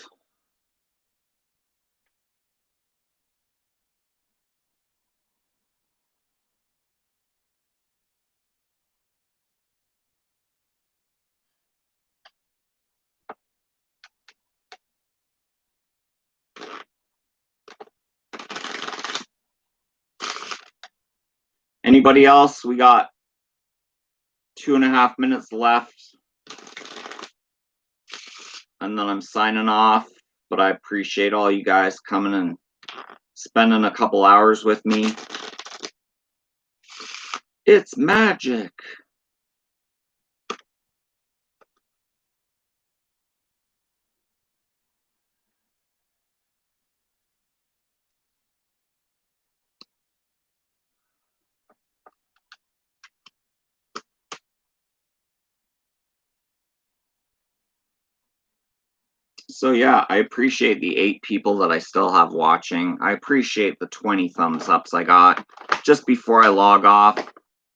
Anybody else? We got 2.5 minutes left. And then I'm signing off. But I appreciate all you guys coming and spending a couple hours with me. It's magic. So yeah, I appreciate the 8 people that I still have watching. I appreciate the 20 thumbs ups I got just before I log off.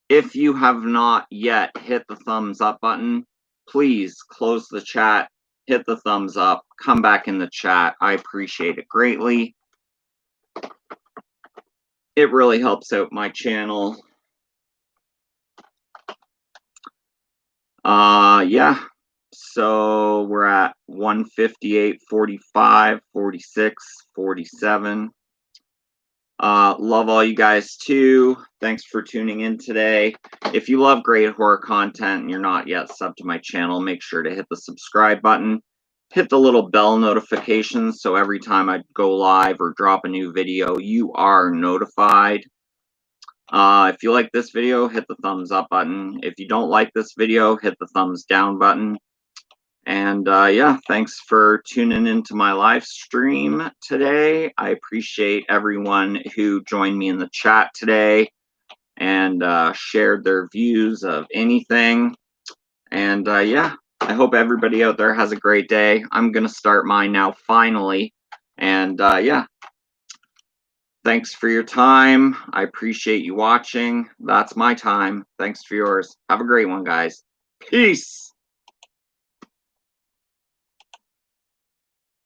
If you have not yet hit the thumbs up button, please close the chat, hit the thumbs up, come back in the chat. I appreciate it greatly. It really helps out my channel. Yeah. So we're at 158, 45, 46, 47. Love all you guys too. Thanks for tuning in today. If you love great horror content and you're not yet subbed to my channel, make sure to hit the subscribe button. Hit the little bell notifications so every time I go live or drop a new video, you are notified. If you like this video, hit the thumbs up button. If you don't like this video, hit the thumbs down button. And yeah, thanks for tuning into my live stream today. I appreciate everyone who joined me in the chat today and shared their views of anything. And yeah, I hope everybody out there has a great day. I'm going to start mine now, finally. And yeah, thanks for your time. I appreciate you watching. That's my time. Thanks for yours. Have a great one, guys. Peace.